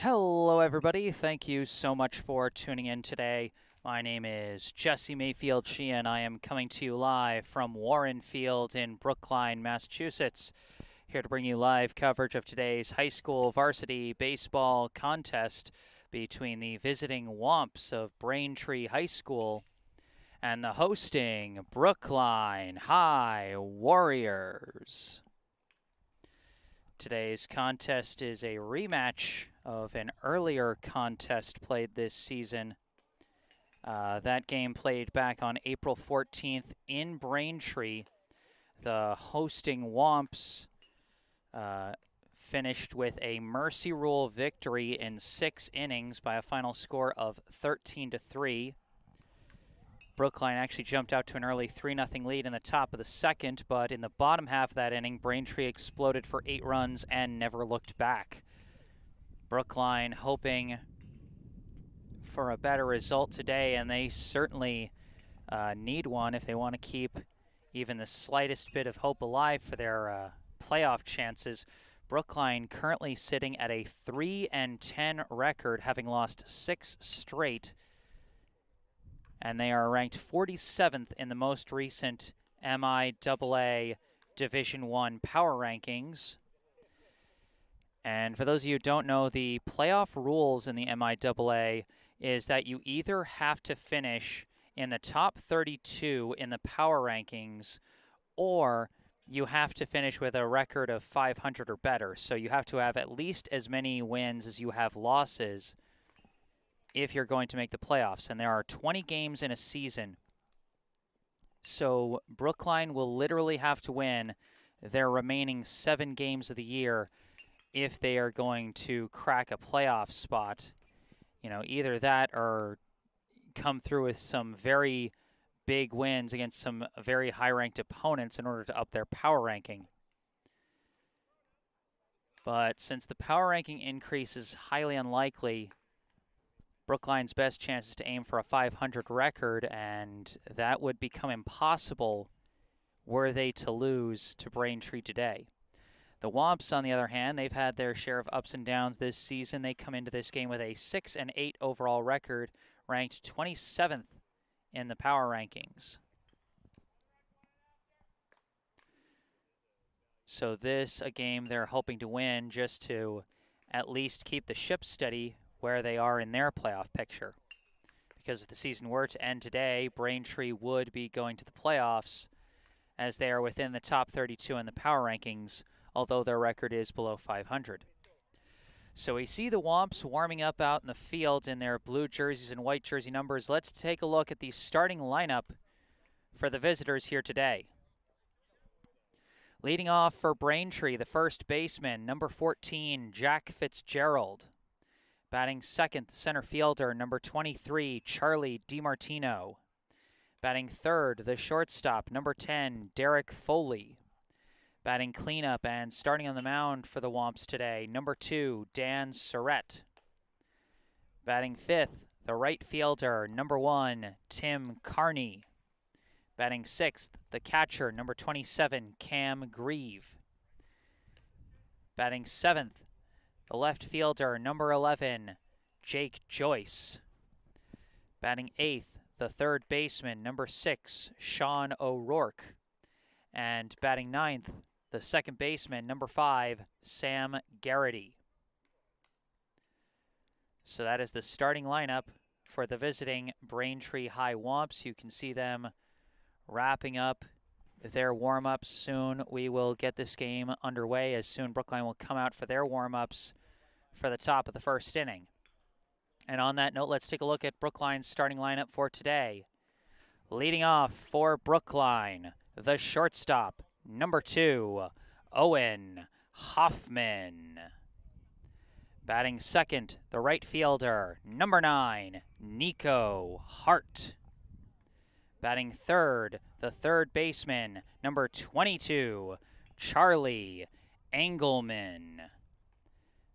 Hello, everybody. Thank you so much for tuning in today. My name is Jesse Mayfield-Sheehan. I am coming to you live from Warren Field in Brookline, Massachusetts. Here to bring you live coverage of today's high school varsity baseball contest between the visiting Womps of Braintree High School and the hosting Brookline High Warriors. Today's contest is a rematch of an earlier contest played this season. That game played back on April 14th in Braintree. The hosting Womps finished with a Mercy Rule victory in 6 innings by a final score of 13-3. Brookline actually jumped out to an early 3-0 lead in the top of the second, but in the bottom half of that inning, Braintree exploded for 8 runs and never looked back. Brookline hoping for a better result today, and they certainly need one if they want to keep even the slightest bit of hope alive for their playoff chances. Brookline currently sitting at a 3-10 record, having lost 6 straight, and they are ranked 47th in the most recent MIAA Division I power rankings. And for those of you who don't know, the playoff rules in the MIAA is that you either have to finish in the top 32 in the power rankings, or you have to finish with a record of 500 or better. So you have to have at least as many wins as you have losses if you're going to make the playoffs. And there are 20 games in a season. So Brookline will literally have to win their remaining 7 games of the year if they are going to crack a playoff spot. You know, either that or come through with some very big wins against some very high-ranked opponents in order to up their power ranking. But since the power ranking increase is highly unlikely, Brookline's best chance is to aim for a 500 record, and that would become impossible were they to lose to Braintree today. The Womps, on the other hand, they've had their share of ups and downs this season. They come into this game with a 6-8 overall record, ranked 27th in the power rankings. So this, a game they're hoping to win just to at least keep the ship steady where they are in their playoff picture. Because if the season were to end today, Braintree would be going to the playoffs as they are within the top 32 in the power rankings, although their record is below 500. So we see the Womps warming up out in the field in their blue jerseys and white jersey numbers. Let's take a look at the starting lineup for the visitors here today. Leading off for Braintree, the first baseman, number 14, Jack Fitzgerald. Batting second, the center fielder, number 23, Charlie DiMartino. Batting third, the shortstop, number 10, Derek Foley. Batting cleanup and starting on the mound for the Womps today, number 2, Dan Surrett. Batting fifth, the right fielder, number 1, Tim Carney. Batting sixth, the catcher, number 27, Cam Grieve. Batting seventh, the left fielder, number 11, Jake Joyce. Batting eighth, the third baseman, number 6, Sean O'Rourke. And batting ninth, the second baseman, number 5, Sam Garrity. So that is the starting lineup for the visiting Braintree High Womps. You can see them wrapping up their warm-ups soon. We will get this game underway as soon Brookline will come out for their warm-ups for the top of the first inning. And on that note, let's take a look at Brookline's starting lineup for today. Leading off for Brookline, the shortstop, number 2, Owen Hoffman. Batting second, the right fielder, number 9, Nico Hart. Batting third, the third baseman, number 22, Charlie Engelman.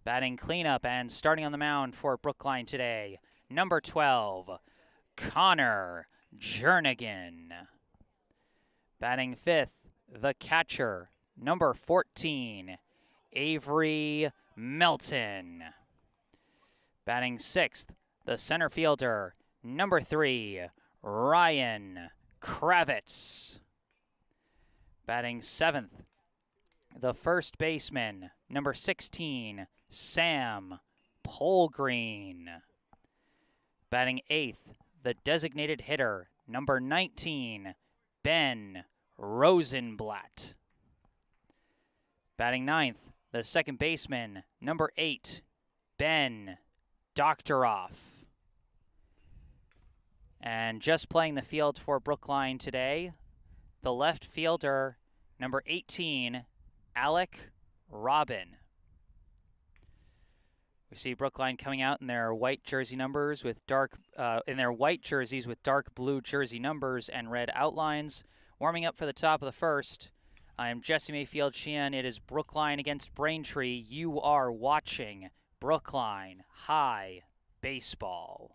Batting cleanup and starting on the mound for Brookline today, number 12, Connor Jernigan. Batting fifth, the catcher, number 14, Avery Melton. Batting 6th, the center fielder, number 3, Ryan Kravitz. Batting 7th, the first baseman, number 16, Sam Polgreen. Batting 8th, the designated hitter, number 19, Ben Rosenblatt. Batting 9th, the second baseman, number 8, Ben Doctoroff. And just playing the field for Brookline today, the left fielder, number 18, Alec Robin. We see Brookline coming out in their white jersey numbers with white jerseys with dark blue jersey numbers and red outlines. Warming up for the top of the first, I am Jesse Mayfield-Sheehan. It is Brookline against Braintree. You are watching Brookline High Baseball.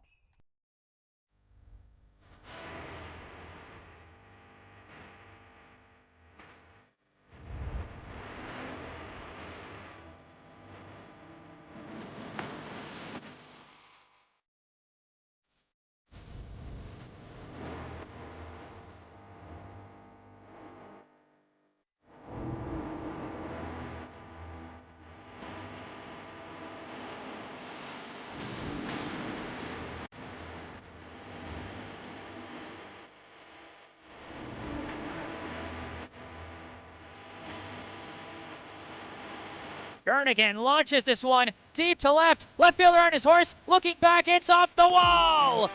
Jernigan launches this one deep to left. Left fielder on his horse, looking back, it's off the wall!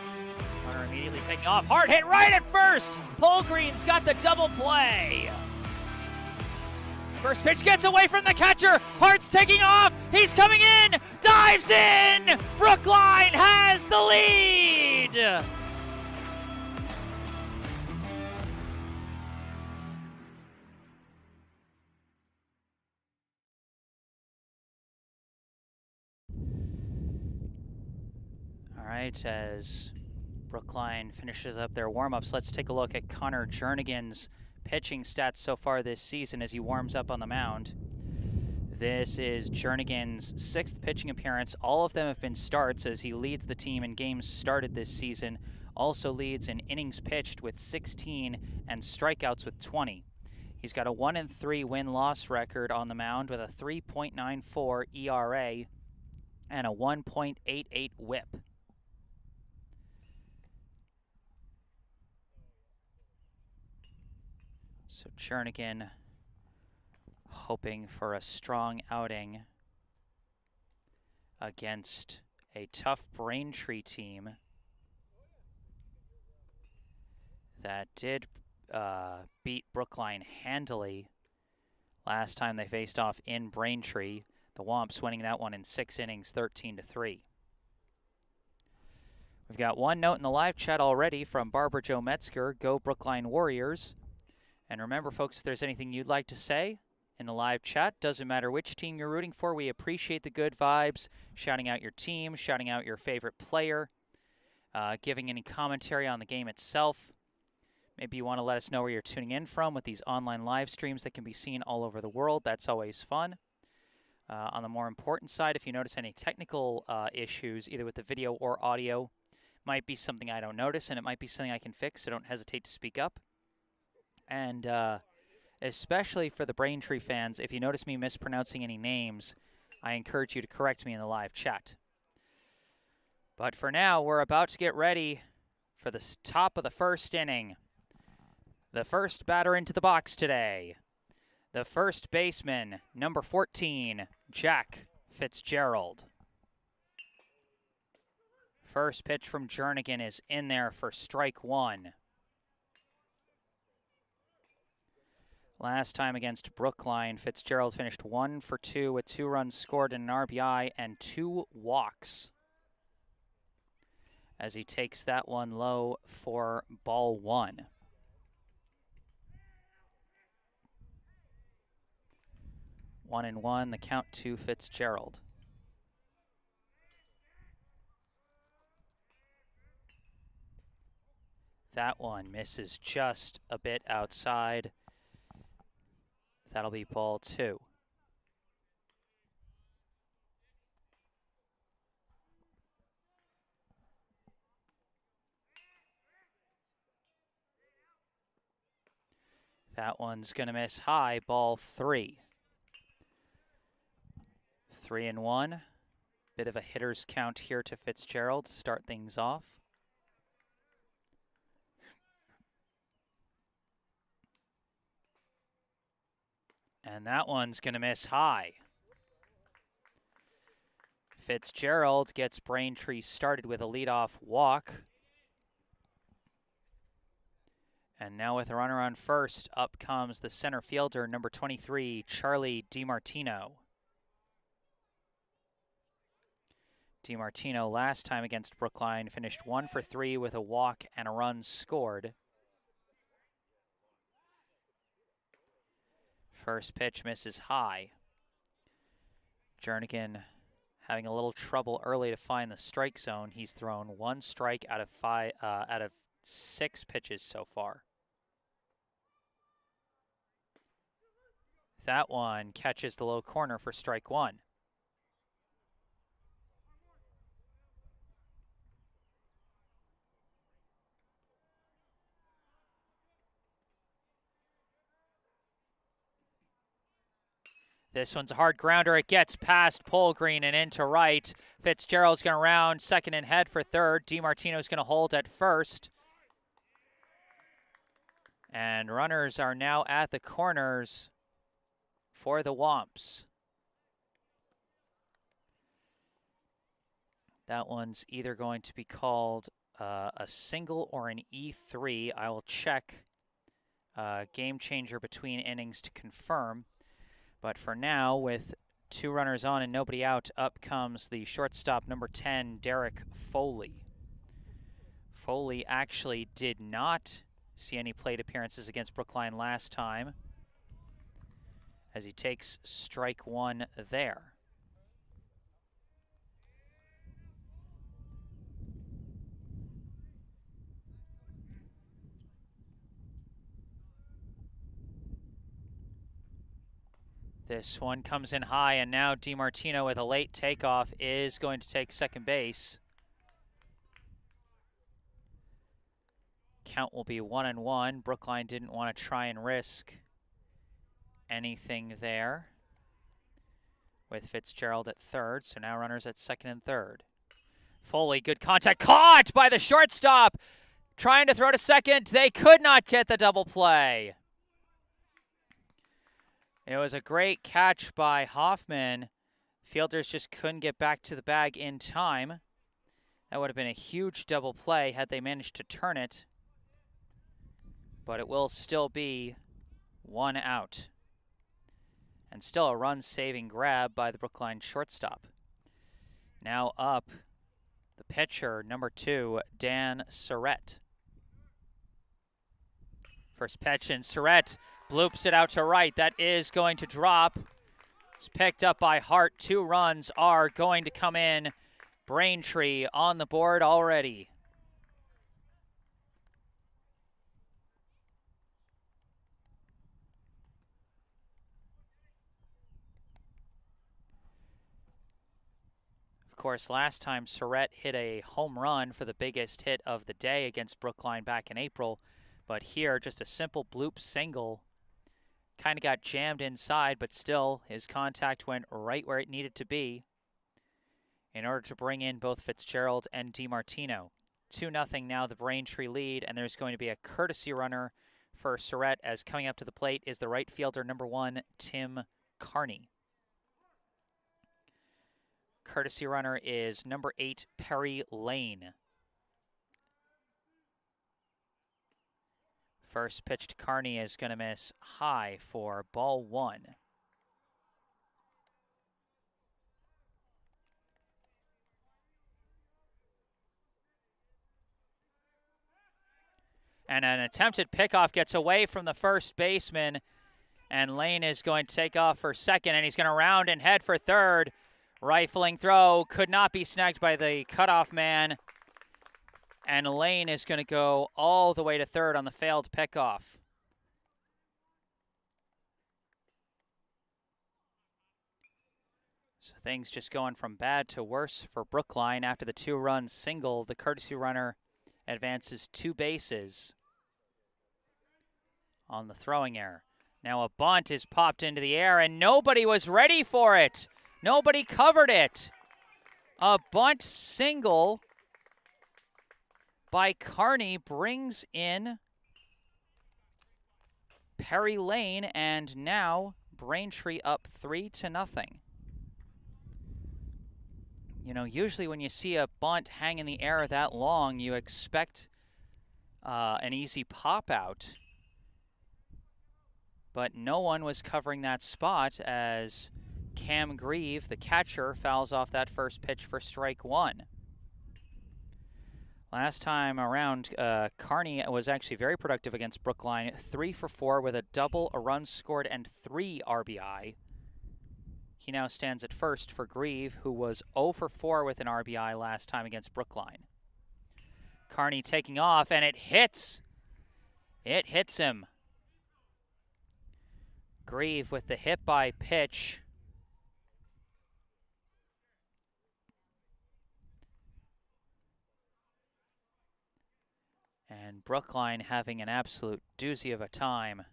Runner immediately taking off. Hard hit right at first. Polgreen's got the double play. First pitch gets away from the catcher. Hart's taking off. He's coming in. Dives in. Brookline has the lead. All right, as Brookline finishes up their warm-ups, let's take a look at Connor Jernigan's pitching stats so far this season as he warms up on the mound. This is Jernigan's 6th pitching appearance. All of them have been starts as he leads the team in games started this season. Also leads in innings pitched with 16 and strikeouts with 20. He's got a 1-3 win-loss record on the mound with a 3.94 ERA and a 1.88 WHIP. So Jernigan hoping for a strong outing against a tough Braintree team that did beat Brookline handily last time they faced off in Braintree. The Womps winning that one in 6 innings, 13-3. We've got one note in the live chat already from Barbara Jo Metzger, Go Brookline Warriors. And remember, folks, if there's anything you'd like to say in the live chat, doesn't matter which team you're rooting for, we appreciate the good vibes, shouting out your team, shouting out your favorite player, giving any commentary on the game itself. Maybe you want to let us know where you're tuning in from with these online live streams that can be seen all over the world. That's always fun. On the more important side, if you notice any technical issues, either with the video or audio, might be something I don't notice, and it might be something I can fix, so don't hesitate to speak up. And especially for the Braintree fans, if you notice me mispronouncing any names, I encourage you to correct me in the live chat. But for now, we're about to get ready for the top of the first inning. The first batter into the box today, the first baseman, number 14, Jack Fitzgerald. First pitch from Jernigan is in there for strike one. Last time against Brookline, Fitzgerald finished 1 for 2 with 2 runs scored and an RBI and 2 walks. As he takes that one low for ball 1. 1-1, the count to Fitzgerald. That one misses just a bit outside. That'll be ball 2. That one's going to miss high, ball 3. 3-1. Bit of a hitter's count here to Fitzgerald to start things off. And that one's going to miss high. Fitzgerald gets Braintree started with a leadoff walk. And now with a runner on first, up comes the center fielder, number 23, Charlie DiMartino. DiMartino last time against Brookline finished 1 for 3 with a walk and a run scored. First pitch misses high. Jernigan having a little trouble early to find the strike zone. He's thrown 1 strike out of 6 pitches so far. That one catches the low corner for strike 1. This one's a hard grounder. It gets past Polgreen and into right. Fitzgerald's going to round second and head for third. DiMartino's going to hold at first. And runners are now at the corners for the Womps. That one's either going to be called a single or an E3. I will check game changer between innings to confirm. But for now, with 2 runners on and nobody out, up comes the shortstop, number 10, Derek Foley. Foley actually did not see any plate appearances against Brookline last time, as he takes strike 1 there. This one comes in high, and now DiMartino with a late takeoff is going to take second base. Count will be 1-1. Brookline didn't want to try and risk anything there with Fitzgerald at third, so now runners at second and third. Foley, good contact, caught by the shortstop! Trying to throw to second, they could not get the double play. It was a great catch by Hoffman. Fielders just couldn't get back to the bag in time. That would have been a huge double play had they managed to turn it. But it will still be 1 out. And still a run-saving grab by the Brookline shortstop. Now up, the pitcher, number 2, Dan Surrett. First pitch, and Surrett bloops it out to right. That is going to drop. It's picked up by Hart. 2 runs are going to come in. Braintree on the board already. Of course, last time Surrett hit a home run for the biggest hit of the day against Brookline back in April. But here, just a simple bloop single. Kind of got jammed inside, but still, his contact went right where it needed to be in order to bring in both Fitzgerald and DiMartino. 2-0 now, the Braintree lead, and there's going to be a courtesy runner for Surrett, as coming up to the plate is the right fielder, number 1, Tim Carney. Courtesy runner is number 8, Perry Lane. First pitch to Carney is going to miss high for ball 1. And an attempted pickoff gets away from the first baseman, and Lane is going to take off for second, and he's going to round and head for third. Rifling throw could not be snagged by the cutoff man. And Lane is going to go all the way to third on the failed pickoff. So things just going from bad to worse for Brookline. After the 2-run single, the courtesy runner advances 2 bases on the throwing error. Now a bunt is popped into the air, and nobody was ready for it. Nobody covered it. A bunt single by Carney brings in Perry Lane, and now Braintree up 3-0. You know, usually when you see a bunt hang in the air that long, you expect an easy pop out. But no one was covering that spot as Cam Grieve, the catcher, fouls off that first pitch for strike one. Last time around, Carney was actually very productive against Brookline, 3 for 4 with a double, a run scored, and 3 RBI. He now stands at first for Grieve, who was 0 for 4 with an RBI last time against Brookline. Carney taking off, and it hits. It hits him. Grieve with the hit by pitch. And Brookline having an absolute doozy of a time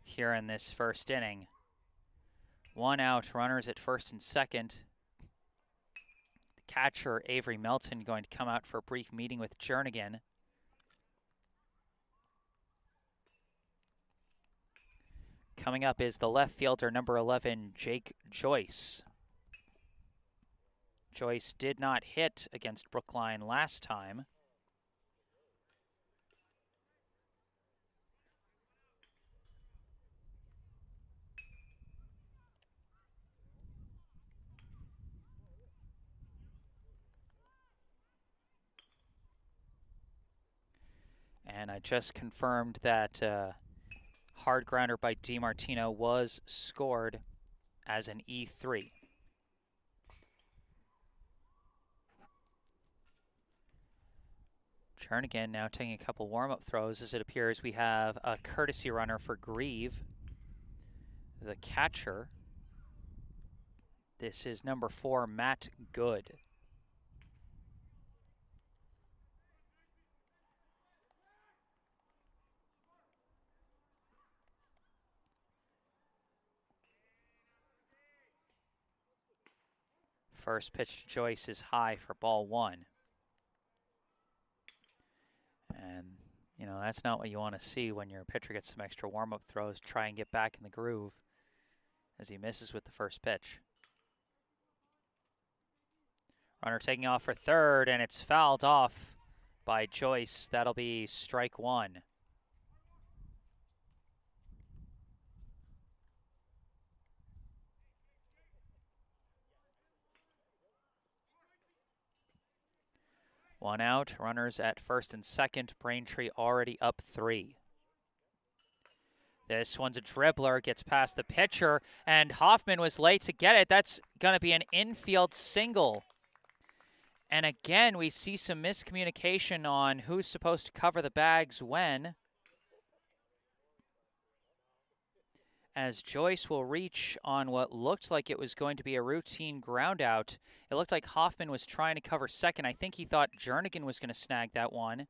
here in this first inning. 1 out, runners at first and second. The catcher, Avery Melton, going to come out for a brief meeting with Jernigan. Coming up is the left fielder, number 11, Jake Joyce. Joyce did not hit against Brookline last time. And I just confirmed that hard grounder by DiMartino was scored as an E3. Jernigan now taking a couple warm-up throws. As it appears, we have a courtesy runner for Grieve, the catcher. This is number 4, Matt Good. First pitch to Joyce is high for ball 1. And, you know, that's not what you want to see when your pitcher gets some extra warm-up throws. Try and get back in the groove as he misses with the first pitch. Runner taking off for third, and it's fouled off by Joyce. That'll be strike 1. One out, runners at first and second. Braintree already up 3. This one's a dribbler, gets past the pitcher, and Hoffman was late to get it. That's going to be an infield single. And again, we see some miscommunication on who's supposed to cover the bags when, as Joyce will reach on what looked like it was going to be a routine ground out. It looked like Hoffman was trying to cover second. I think he thought Jernigan was going to snag that one.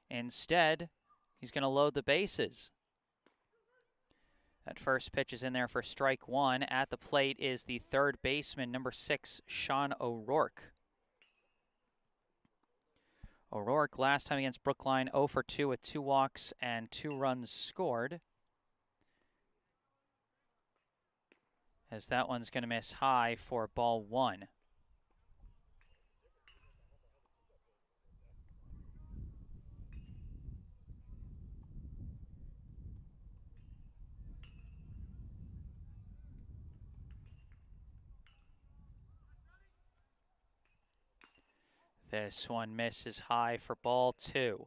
Instead, he's going to load the bases. That first pitch is in there for strike 1. At the plate is the third baseman, number 6, Sean O'Rourke. O'Rourke last time against Brookline, 0 for 2 with 2 walks and 2 runs scored. As that one's going to miss high for ball 1. This one misses high for ball 2.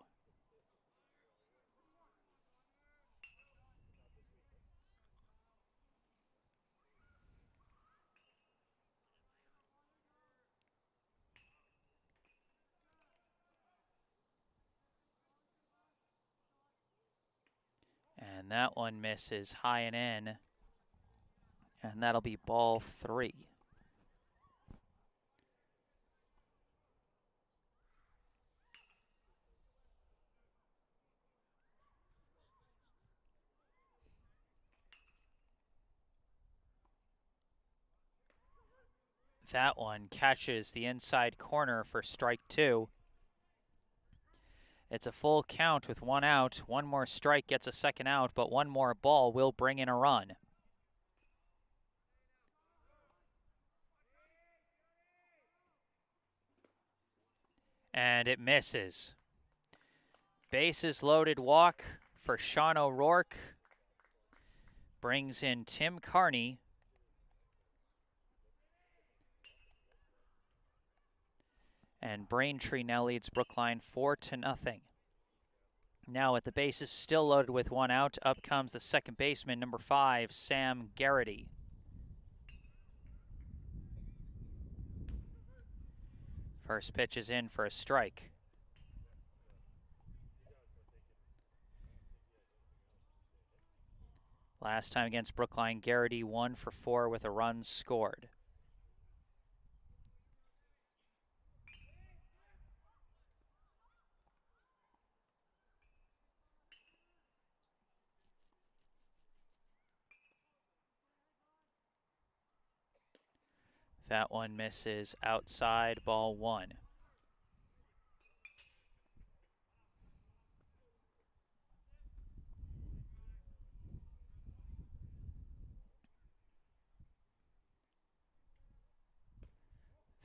And that one misses high and in. And that'll be ball 3. That one catches the inside corner for strike 2. It's a full count with 1 out. One more strike gets a second out, but one more ball will bring in a run. And it misses. Bases loaded walk for Sean O'Rourke. Brings in Tim Carney. And Braintree now leads Brookline 4-0. Now with the bases still loaded with 1 out, up comes the second baseman, number 5, Sam Garrity. First pitch is in for a strike. Last time against Brookline, Garrity 1 for 4 with a run scored. That one misses outside, ball 1.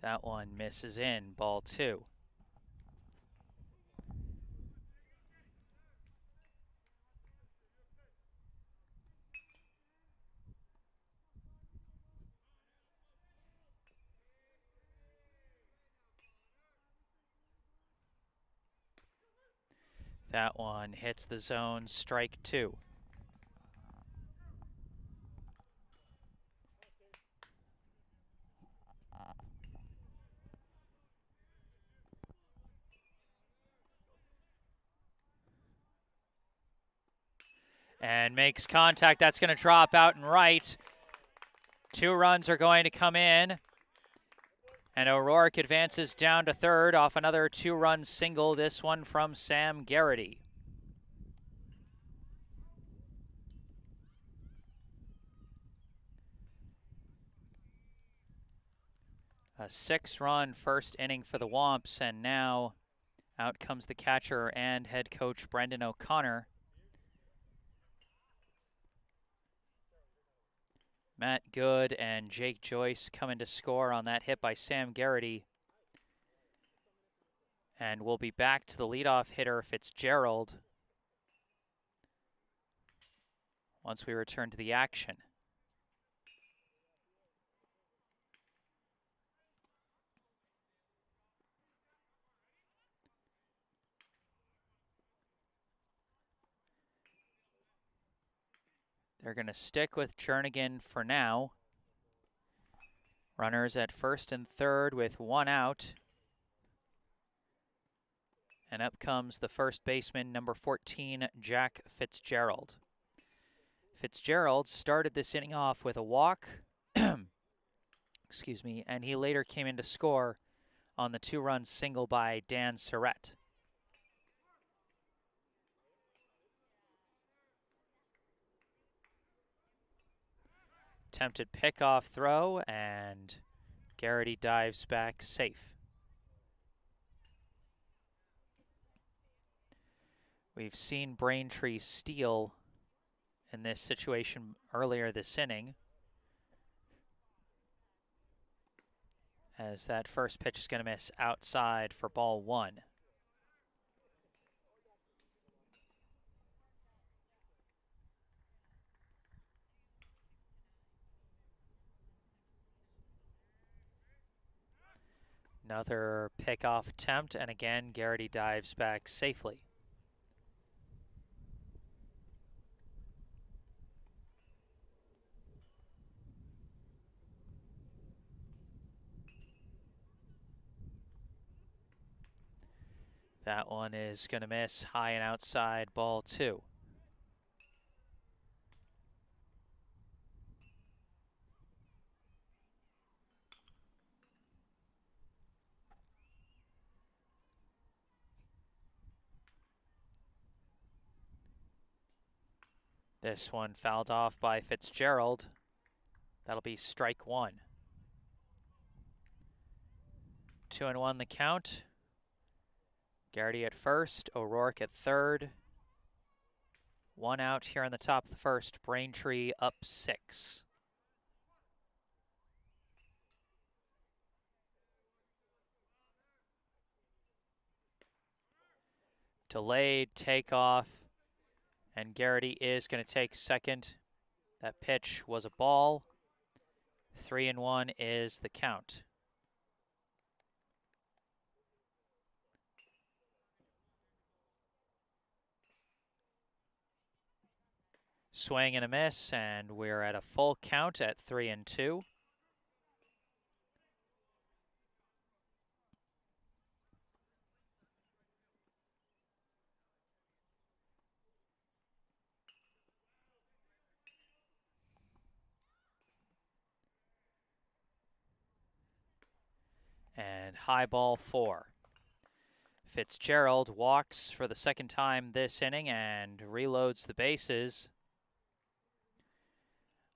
That one misses in, ball 2. That one hits the zone, strike 2. And makes contact. That's going to drop out and right. 2 runs are going to come in. And O'Rourke advances down to third off another 2-run single, this one from Sam Garrity. A 6-run first inning for the Womps, and now out comes the catcher and head coach Brendan O'Connor. Matt Good and Jake Joyce coming to score on that hit by Sam Garrity. And we'll be back to the leadoff hitter, Fitzgerald, once we return to the action. They're going to stick with Jernigan for now. Runners at first and third with 1 out. And up comes the first baseman, number 14, Jack Fitzgerald. Fitzgerald started this inning off with a walk, excuse me, and he later came in to score on the 2-run single by Dan Surratt. Attempted pickoff throw, and Garrity dives back safe. We've seen Braintree steal in this situation earlier this inning, as that first pitch is going to miss outside for ball 1. Another pickoff attempt, and again, Garrity dives back safely. That one is going to miss high and outside, ball 2. This one fouled off by Fitzgerald. That'll be strike 1. 2-1 the count. Garrity at first, O'Rourke at third. 1 out here on the top of the first. Braintree up 6. Delayed takeoff, and Garrity is going to take second. That pitch was a ball. 3-1 is the count. Swing and a miss, and we're at a full count at 3-2. And high ball 4. Fitzgerald walks for the second time this inning and reloads the bases.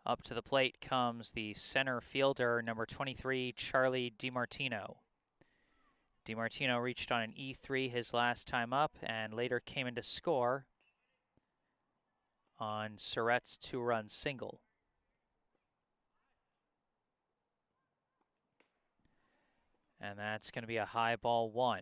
Up to the plate comes the center fielder, number 23, Charlie DiMartino. DiMartino reached on an E3 his last time up and later came in to score on Surrett's 2-run single. And that's going to be a high ball 1.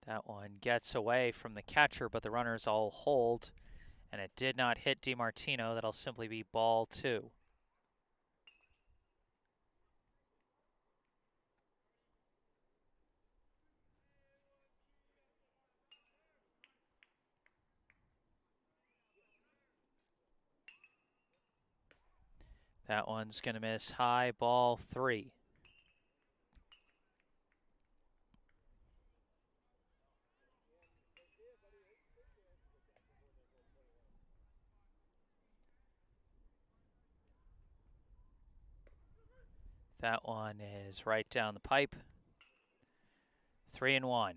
That one gets away from the catcher, but the runners all hold, and it did not hit DiMartino. That'll simply be ball 2. That one's going to miss high, ball 3. That one is right down the pipe. 3-1.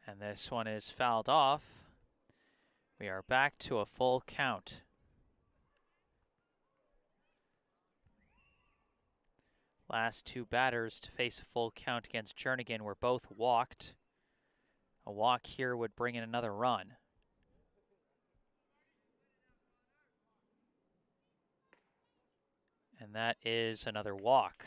And this one is fouled off. We are back to a full count. Last 2 batters to face a full count against Jernigan were both walked. A walk here would bring in another run. And that is another walk.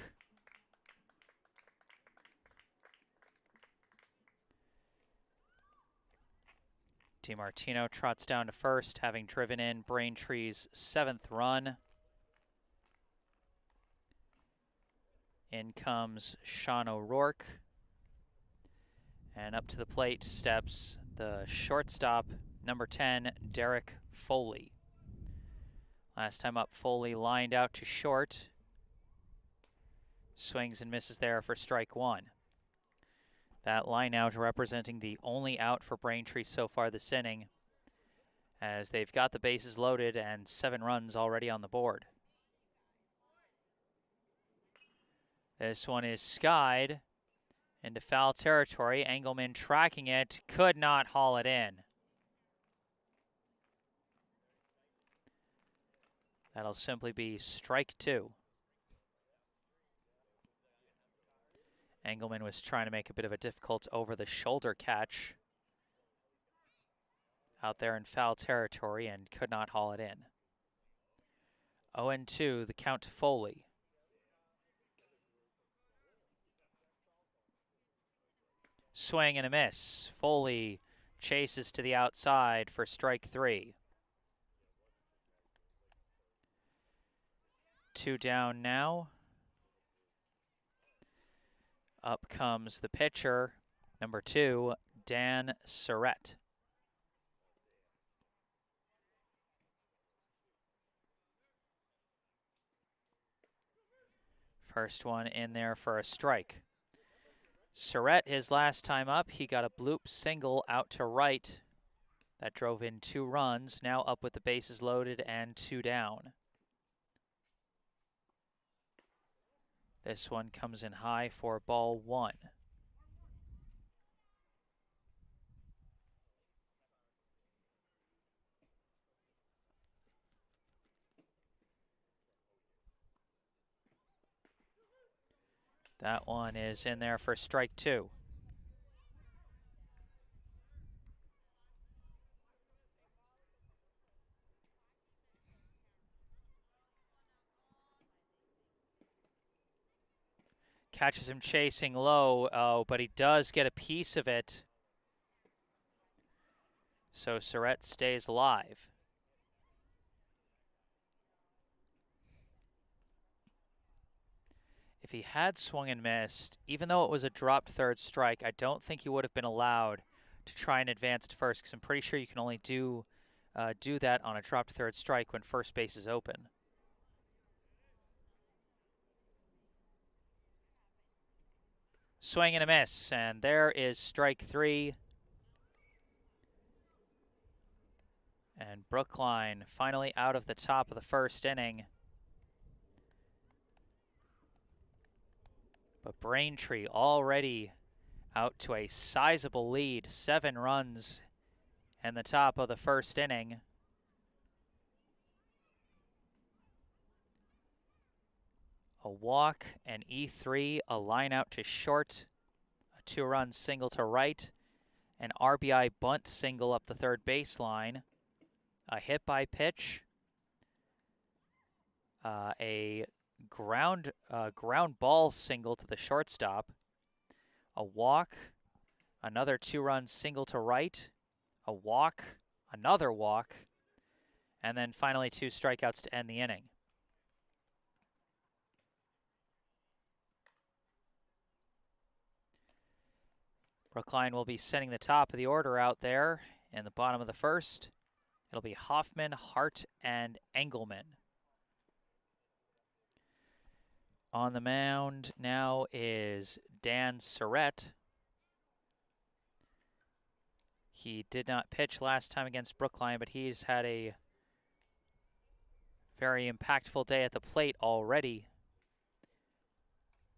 DiMartino trots down to first, having driven in Braintree's 7th run. In comes Sean O'Rourke. And up to the plate steps the shortstop, number 10, Derek Foley. Last time up, Foley lined out to short. Swings and misses there for strike 1. That line out representing the only out for Braintree so far this inning, as they've got the bases loaded and 7 runs already on the board. This one is skied into foul territory. Engelman tracking it, could not haul it in. That'll simply be strike 2. Engelman was trying to make a bit of a difficult over-the-shoulder catch out there in foul territory and could not haul it in. 0-2, the count to Foley. Swing and a miss. Foley chases to the outside for strike 3. 2 down now. Up comes the pitcher, number 2, Dan Surrett. First one in there for a strike. Surrett, his last time up, he got a bloop single out to right. That drove in 2 runs, now up with the bases loaded and 2 down. This one comes in high for ball 1. That one is in there for strike 2. Catches him chasing low, but he does get a piece of it. So Surratt stays alive. If he had swung and missed, even though it was a dropped third strike, I don't think he would have been allowed to try and advance to first, because I'm pretty sure you can only do that on a dropped third strike when first base is open. Swing and a miss, and there is strike 3. And Brookline finally out of the top of the first inning. But Braintree already out to a sizable lead, 7 runs in the top of the first inning. A walk, an E3, a line out to short, a 2-run single to right, an RBI bunt single up the third baseline, a hit by pitch, a ground ball single to the shortstop, a walk, another 2-run single to right, a walk, another walk, and then finally 2 strikeouts to end the inning. Brookline will be sending the top of the order out there in the bottom of the first. It'll be Hoffman, Hart, and Engelman. On the mound now is Dan Surratt. He did not pitch last time against Brookline, but he's had a very impactful day at the plate already,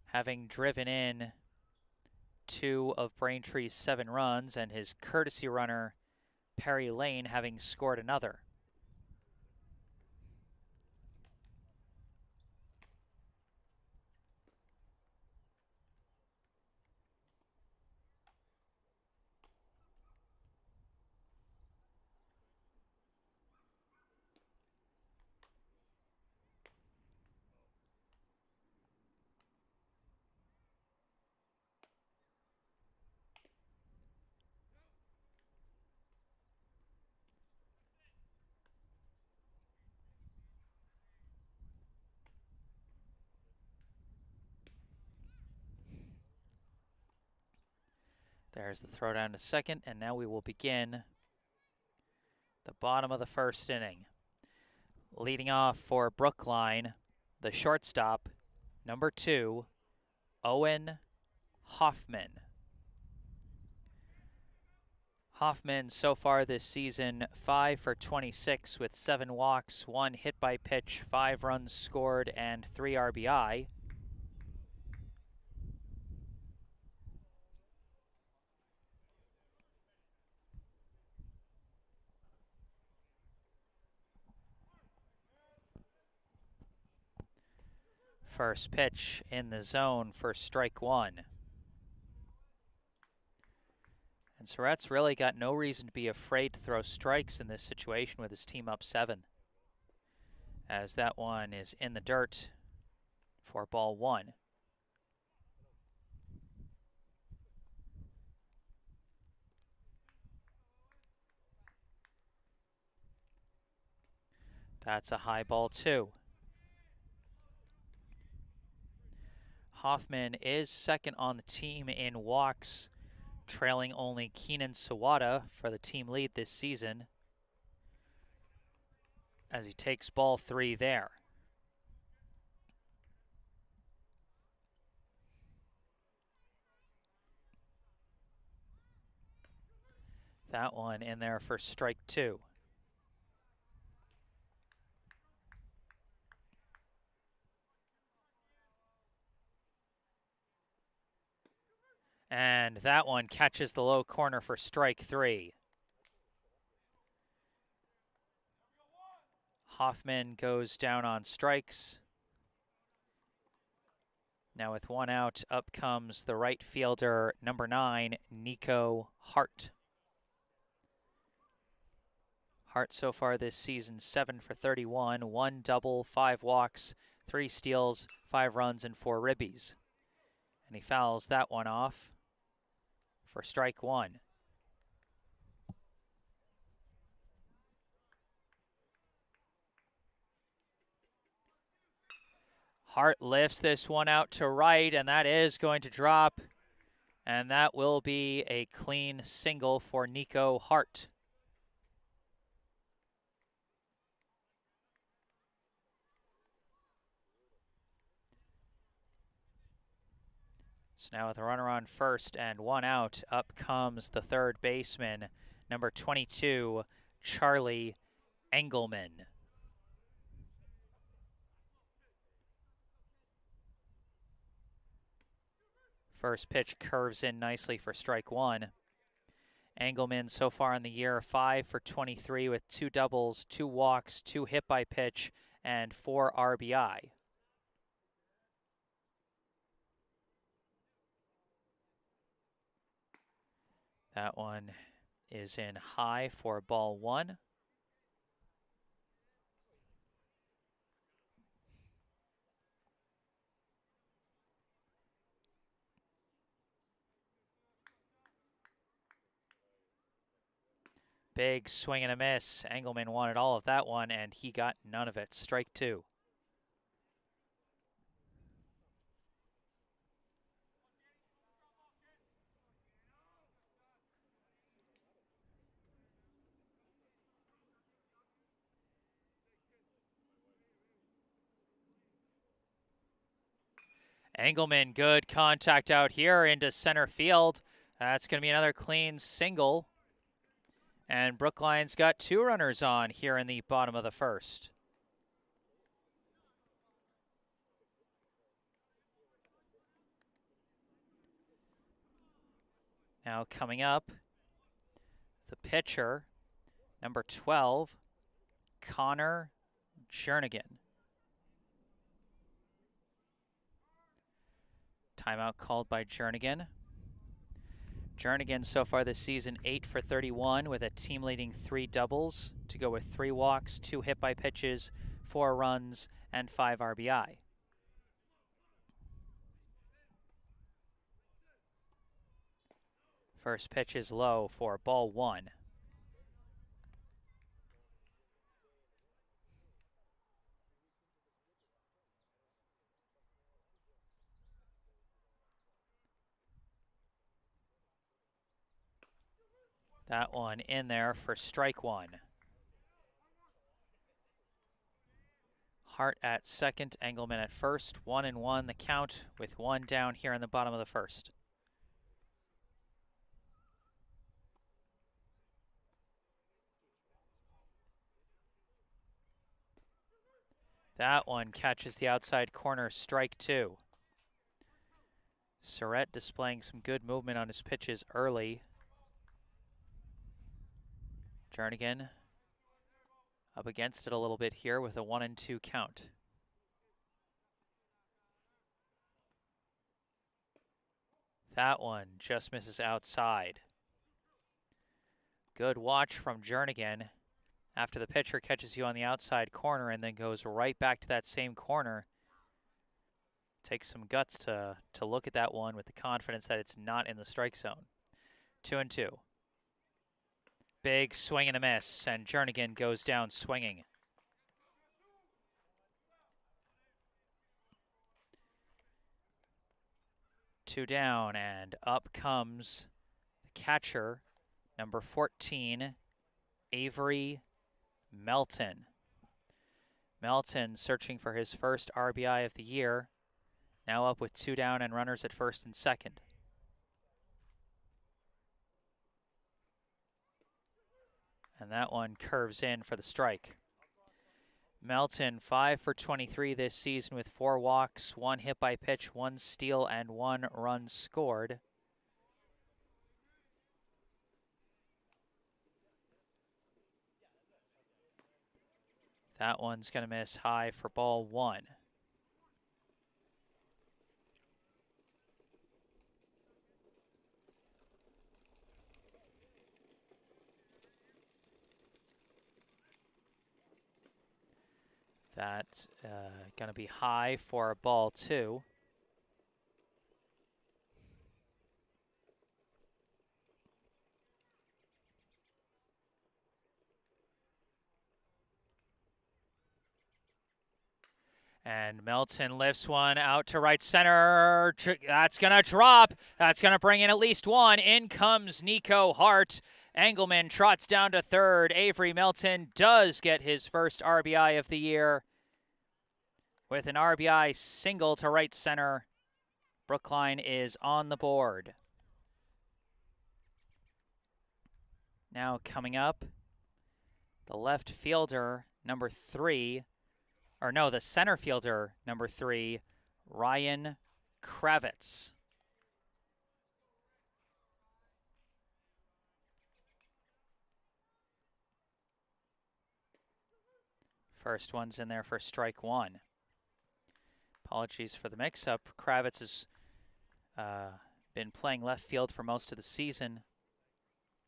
having driven in 2 of Braintree's 7 runs, and his courtesy runner, Perry Lane, having scored another. There's the throw down to second, and now we will begin the bottom of the first inning. Leading off for Brookline, the shortstop, number 2, Owen Hoffman. Hoffman so far this season 5 for 26 with 7 walks, 1 hit by pitch, 5 runs scored, and 3 RBI. First pitch in the zone for strike 1. And Surratt's really got no reason to be afraid to throw strikes in this situation with his team up 7. As that one is in the dirt for ball 1. That's a high ball 2. Hoffman is second on the team in walks, trailing only Keenan Sawada for the team lead this season, as he takes ball 3 there. That one in there for strike 2. And that one catches the low corner for strike 3. Hoffman goes down on strikes. Now with 1 out, up comes the right fielder, number 9, Nico Hart. Hart so far this season, 7 for 31, 1 double, 5 walks, 3 steals, 5 runs, and 4 ribbies. And he fouls that one off for strike 1. Hart lifts this one out to right, and that is going to drop. And that will be a clean single for Nico Hart. So now with a runner on first and 1 out, up comes the third baseman, number 22, Charlie Engelman. First pitch curves in nicely for strike 1. Engelman so far in the year, 5 for 23 with 2 doubles, 2 walks, 2 hit by pitch, and 4 RBI. That one is in high for ball 1. Big swing and a miss. Engelman wanted all of that one, and he got none of it. Strike 2. Engelman, good contact out here into center field. That's going to be another clean single. And Brookline's got 2 runners on here in the bottom of the first. Now coming up, the pitcher, number 12, Connor Jernigan. Timeout called by Jernigan. Jernigan so far this season, 8 for 31 with a team-leading 3 doubles to go with 3 walks, 2 hit by pitches, 4 runs, and 5 RBI. First pitch is low for ball 1. That one in there for strike 1. Hart at second, Engelman at first. 1-1 the count with 1 down here in the bottom of the first. That one catches the outside corner, strike 2. Surrett displaying some good movement on his pitches early. Jernigan up against it a little bit here with a 1-2 count. That one just misses outside. Good watch from Jernigan after the pitcher catches you on the outside corner and then goes right back to that same corner. Takes some guts to look at that one with the confidence that it's not in the strike zone. 2-2. Big swing and a miss, and Jernigan goes down swinging. Two down, and up comes the catcher, number 14, Avery Melton. Melton searching for his first RBI of the year, now up with 2 down and runners at first and second. And that one curves in for the strike. Melton, 5 for 23 this season with 4 walks, 1 hit by pitch, 1 steal, and 1 run scored. That one's going to miss high for ball 1. That's going to be high for ball 2. And Melton lifts one out to right center. That's going to drop. That's going to bring in at least one. In comes Nico Hart. Engelman trots down to third. Avery Melton does get his first RBI of the year with an RBI single to right center. Brookline is on the board. Now coming up, the left fielder, number 3, or no, the center fielder, number 3, Ryan Kravitz. First one's in there for strike 1. Apologies for the mix-up. Kravitz has been playing left field for most of the season,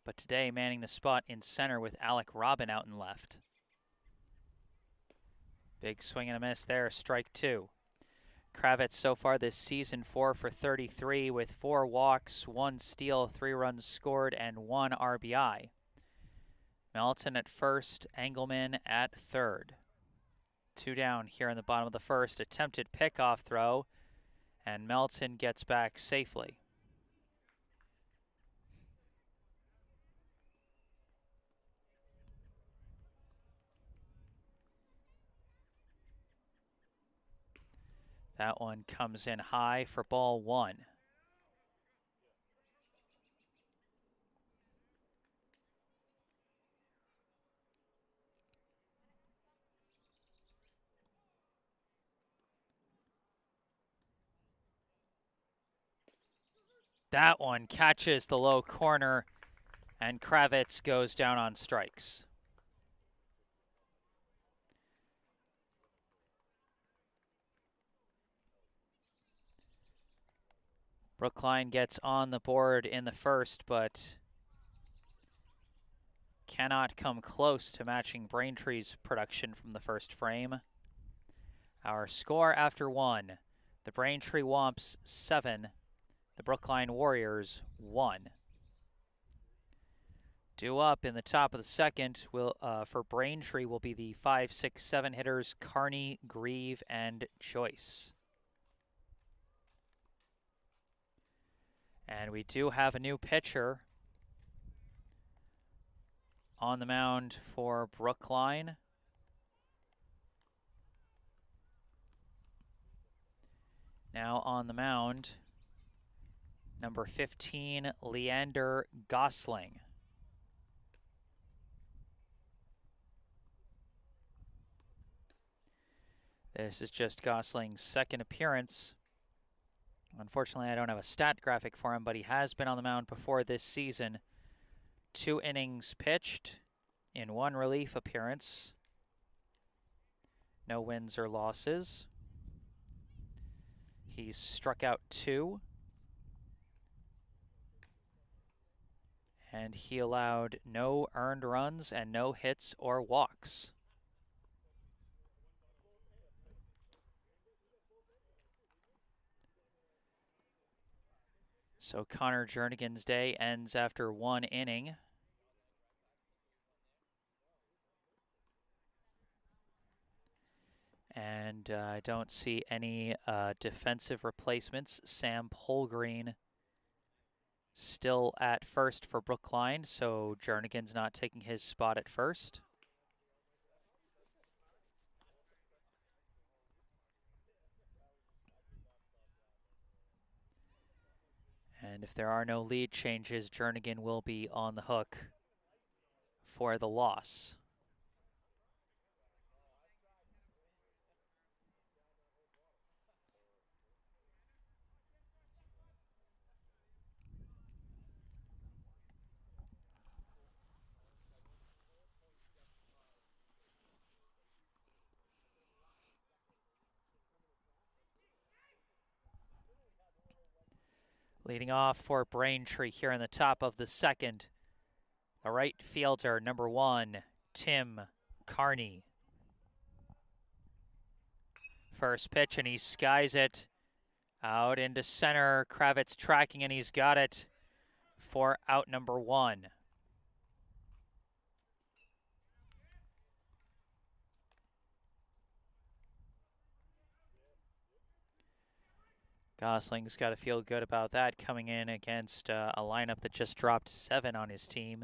but today manning the spot in center with Alec Robin out in left. Big swing and a miss there, strike 2. Kravitz so far this season 4 for 33 with 4 walks, 1 steal, 3 runs scored, and 1 RBI. Melton at first, Engelman at third. 2 down here in the bottom of the first. Attempted pickoff throw, and Melton gets back safely. That one comes in high for ball 1. That one catches the low corner, and Kravitz goes down on strikes. Brookline gets on the board in the first, but cannot come close to matching Braintree's production from the first frame. Our score after 1, the Braintree Womps 7, the Brookline Warriors 1. Due up in the top of the second for Braintree will be the 5, 6, 7 hitters Carney, Grieve, and Joyce. And we do have a new pitcher on the mound for Brookline. Now on the mound, number 15, Leander Gosling. This is just Gosling's second appearance. Unfortunately, I don't have a stat graphic for him, but he has been on the mound before this season. 2 innings pitched in 1 relief appearance. No wins or losses. He's struck out 2. And he allowed no earned runs and no hits or walks. So Connor Jernigan's day ends after 1 inning. And I don't see any defensive replacements. Sam Polgreen still at first for Brookline, so Jernigan's not taking his spot at first. And if there are no lead changes, Jernigan will be on the hook for the loss. Leading off for Braintree here in the top of the second, the right fielder, number 1, Tim Carney. First pitch, and he skies it out into center. Kravitz tracking, and he's got it for out number 1. Gosling's got to feel good about that, coming in against a lineup that just dropped 7 on his team,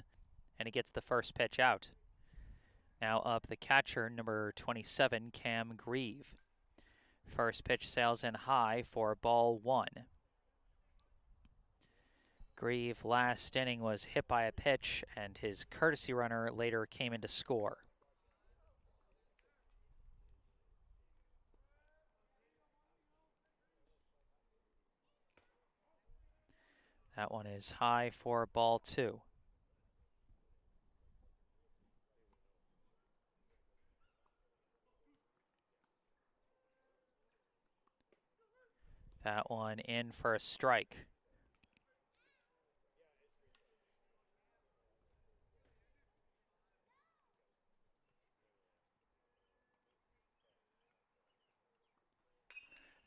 and he gets the first pitch out. Now up the catcher, number 27, Cam Grieve. First pitch sails in high for ball 1. Grieve last inning was hit by a pitch, and his courtesy runner later came in to score. That one is high for ball 2. That one in for a strike.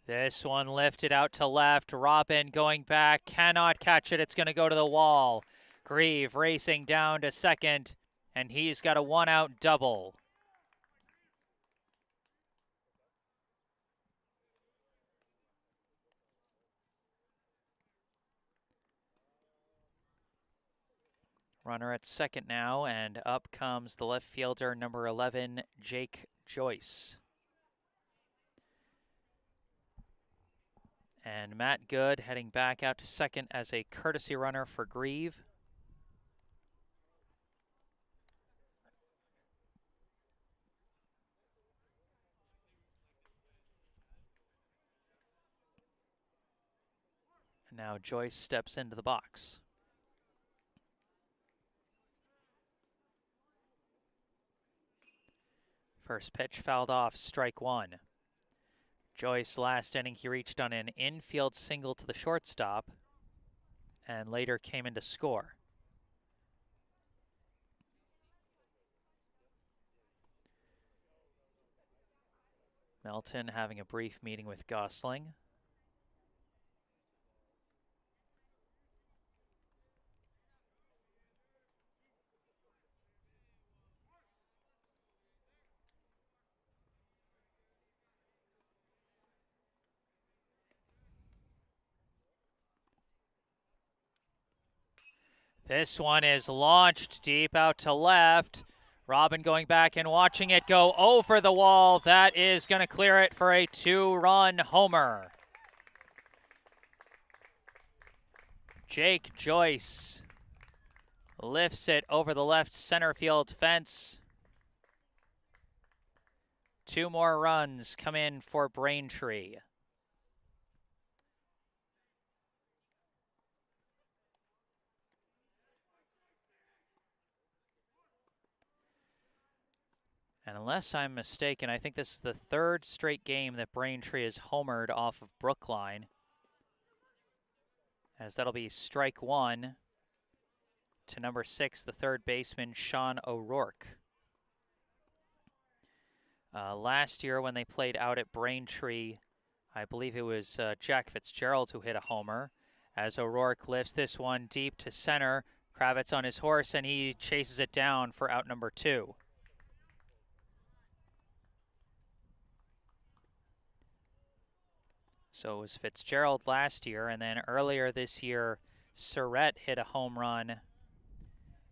This one lifted out to left. Robin going back, cannot catch it. It's going to go to the wall. Grieve racing down to second, and he's got a 1-out double. Runner at second now, and up comes the left fielder, number 11, Jake Joyce. And Matt Good heading back out to second as a courtesy runner for Grieve. And now Joyce steps into the box. First pitch fouled off, strike 1. Joyce last inning, he reached on an infield single to the shortstop and later came in to score. Melton having a brief meeting with Gosling. This one is launched deep out to left. Robin going back and watching it go over the wall. That is going to clear it for a 2-run homer. Jake Joyce lifts it over the left center field fence. 2 more runs come in for Braintree. And unless I'm mistaken, I think this is the 3rd straight game that Braintree has homered off of Brookline, as that'll be strike 1 to number 6, the third baseman, Sean O'Rourke. Last year when they played out at Braintree, I believe it was Jack Fitzgerald who hit a homer, as O'Rourke lifts this one deep to center. Kravitz on his horse, and he chases it down for out number 2. So it was Fitzgerald last year, and then earlier this year, Surrett hit a home run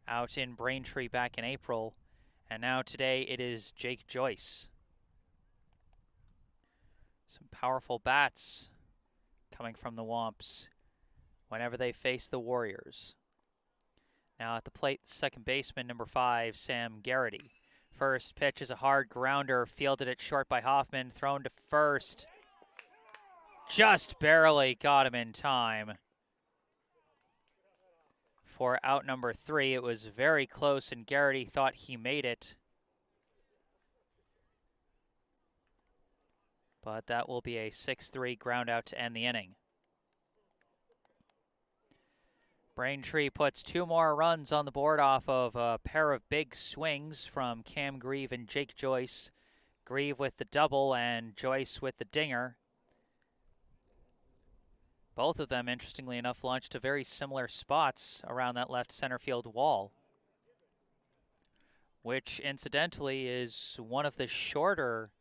out in Braintree back in April, and now today it is Jake Joyce. Some powerful bats coming from the Womps whenever they face the Warriors. Now at the plate, second baseman, number 5, Sam Garrity. First pitch is a hard grounder, fielded it short by Hoffman, thrown to first. Just barely got him in time for out number 3. It was very close, and Garrity thought he made it. But that will be a 6-3 ground out to end the inning. Braintree puts 2 more runs on the board off of a pair of big swings from Cam Grieve and Jake Joyce. Grieve with the double and Joyce with the dinger. Both of them, interestingly enough, launched to very similar spots around that left center field wall, which incidentally is one of the shorter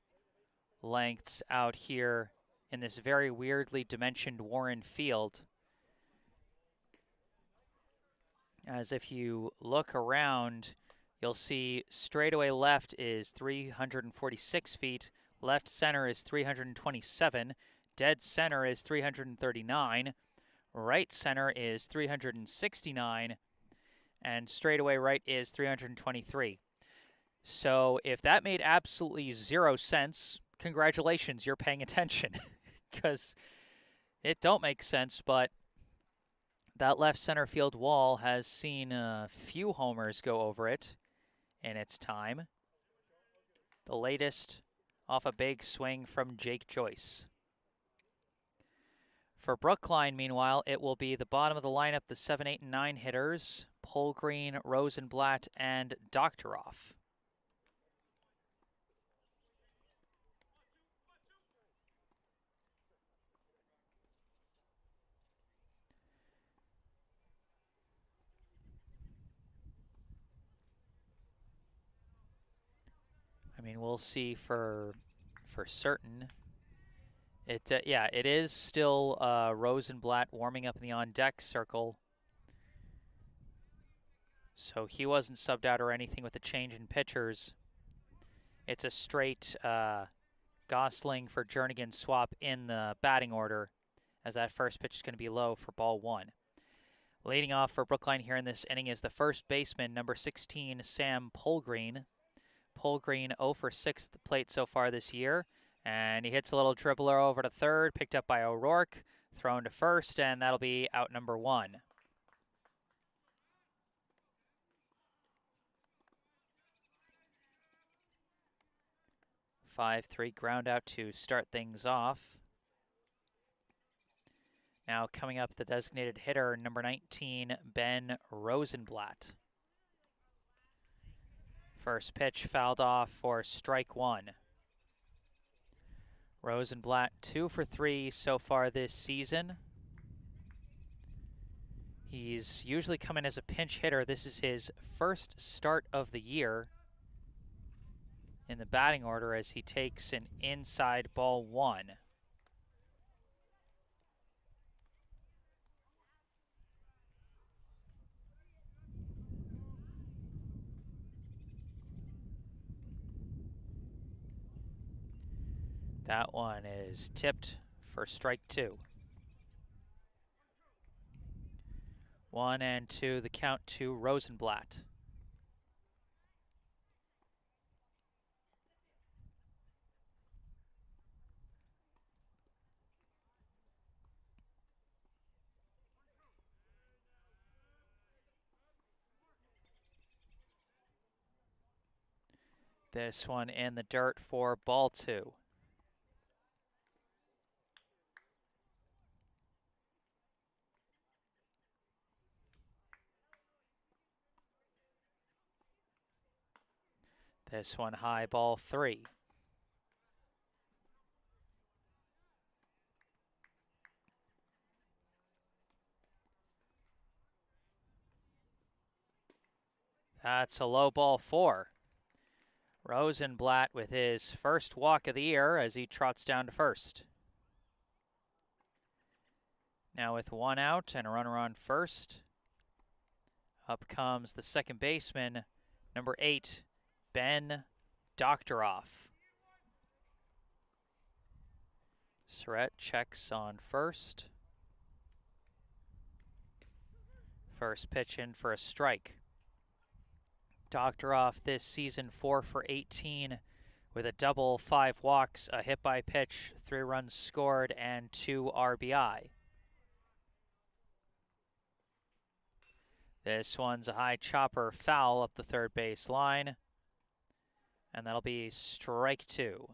lengths out here in this very weirdly dimensioned Warren Field. As if you look around, you'll see straightaway left is 346 feet, left center is 327, dead center is 339, right center is 369, and straightaway right is 323. So if that made absolutely 0 sense, congratulations, you're paying attention, because it don't make sense, but that left center field wall has seen a few homers go over it in its time. The latest off a big swing from Jake Joyce. For Brookline, meanwhile, it will be the bottom of the lineup, the 7, 8, and 9 hitters, Polgreen, Rosenblatt, and Doctoroff. I mean, we'll see for certain. Yeah, it is still Rosenblatt warming up in the on-deck circle. So he wasn't subbed out or anything with the change in pitchers. It's a straight Gosling for Jernigan swap in the batting order, as that first pitch is going to be low for ball 1. Leading off for Brookline here in this inning is the first baseman, number 16, Sam Polgreen. Polgreen 0 for 6 at the plate so far this year. And he hits a little dribbler over to third, picked up by O'Rourke, thrown to first, and that'll be out number 1. (5-3) ground out to start things off. Now coming up, the designated hitter, number 19, Ben Rosenblatt. First pitch fouled off for strike 1. Rosenblatt 2 for 3 so far this season. He's usually come in as a pinch hitter. This is his first start of the year in the batting order as he takes an inside ball 1. That one is tipped for strike 2. 1-2, the count to Rosenblatt. This one in the dirt for ball 2. This one high, ball 3. That's a low, ball 4. Rosenblatt with his first walk of the year as he trots down to first. Now with 1 out and a runner on first, up comes the second baseman, number 8, Ben Doctoroff. Surratt checks on first. First pitch in for a strike. Doctoroff this season 4 for 18 with a double, 5 walks, a hit by pitch, 3 runs scored, and 2 RBI. This one's a high chopper foul up the third base line, and that'll be strike 2.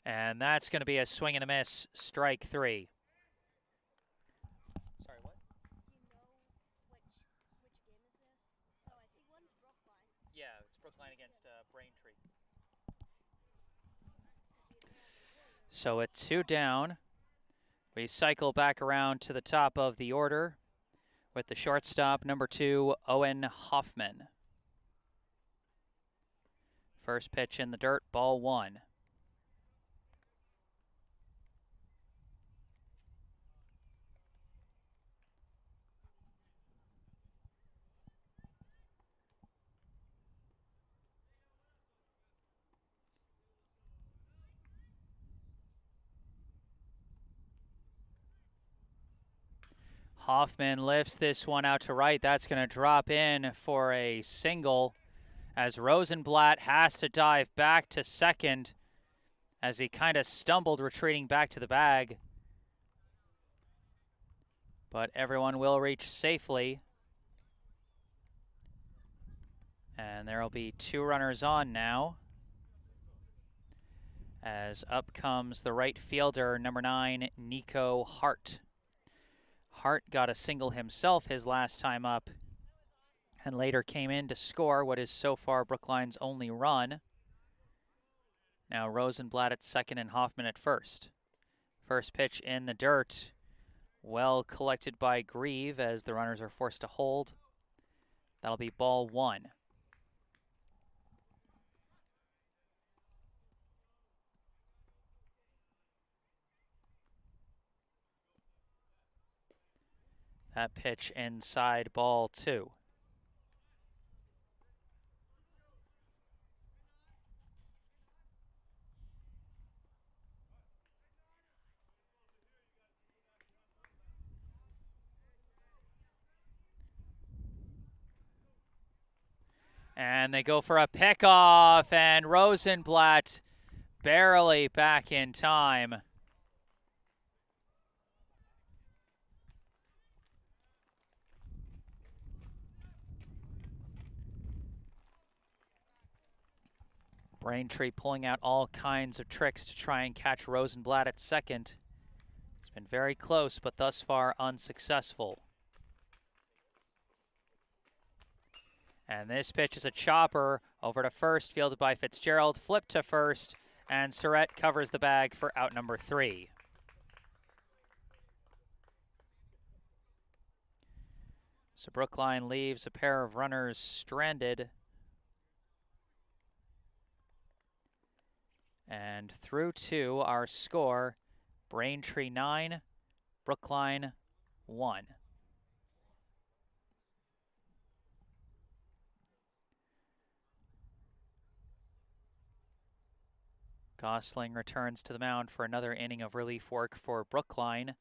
And that's going to be a swing and a miss, strike 3. Sorry, what? Yeah, it's Brookline against Braintree. So at 2 down, we cycle back around to the top of the order with the shortstop, number 2, Owen Hoffman. First pitch in the dirt, ball 1. Hoffman lifts this one out to right. That's going to drop in for a single as Rosenblatt has to dive back to second as he kind of stumbled retreating back to the bag. But everyone will reach safely. And there will be 2 runners on now, as up comes the right fielder, number 9, Nico Hart. Hart got a single himself his last time up, and later came in to score what is so far Brookline's only run. Now Rosenblatt at second and Hoffman at first. First pitch in the dirt, well collected by Grieve as the runners are forced to hold. That'll be ball 1. That pitch inside, ball 2. And they go for a pickoff, and Rosenblatt barely back in time. Braintree pulling out all kinds of tricks to try and catch Rosenblatt at second. It's been very close, but thus far unsuccessful. And this pitch is a chopper over to first, fielded by Fitzgerald, flipped to first, and Surratt covers the bag for out number 3. So Brookline leaves a pair of runners stranded. And through 2, our score, Braintree 9, Brookline 1. Gosling returns to the mound for another inning of relief work for Brookline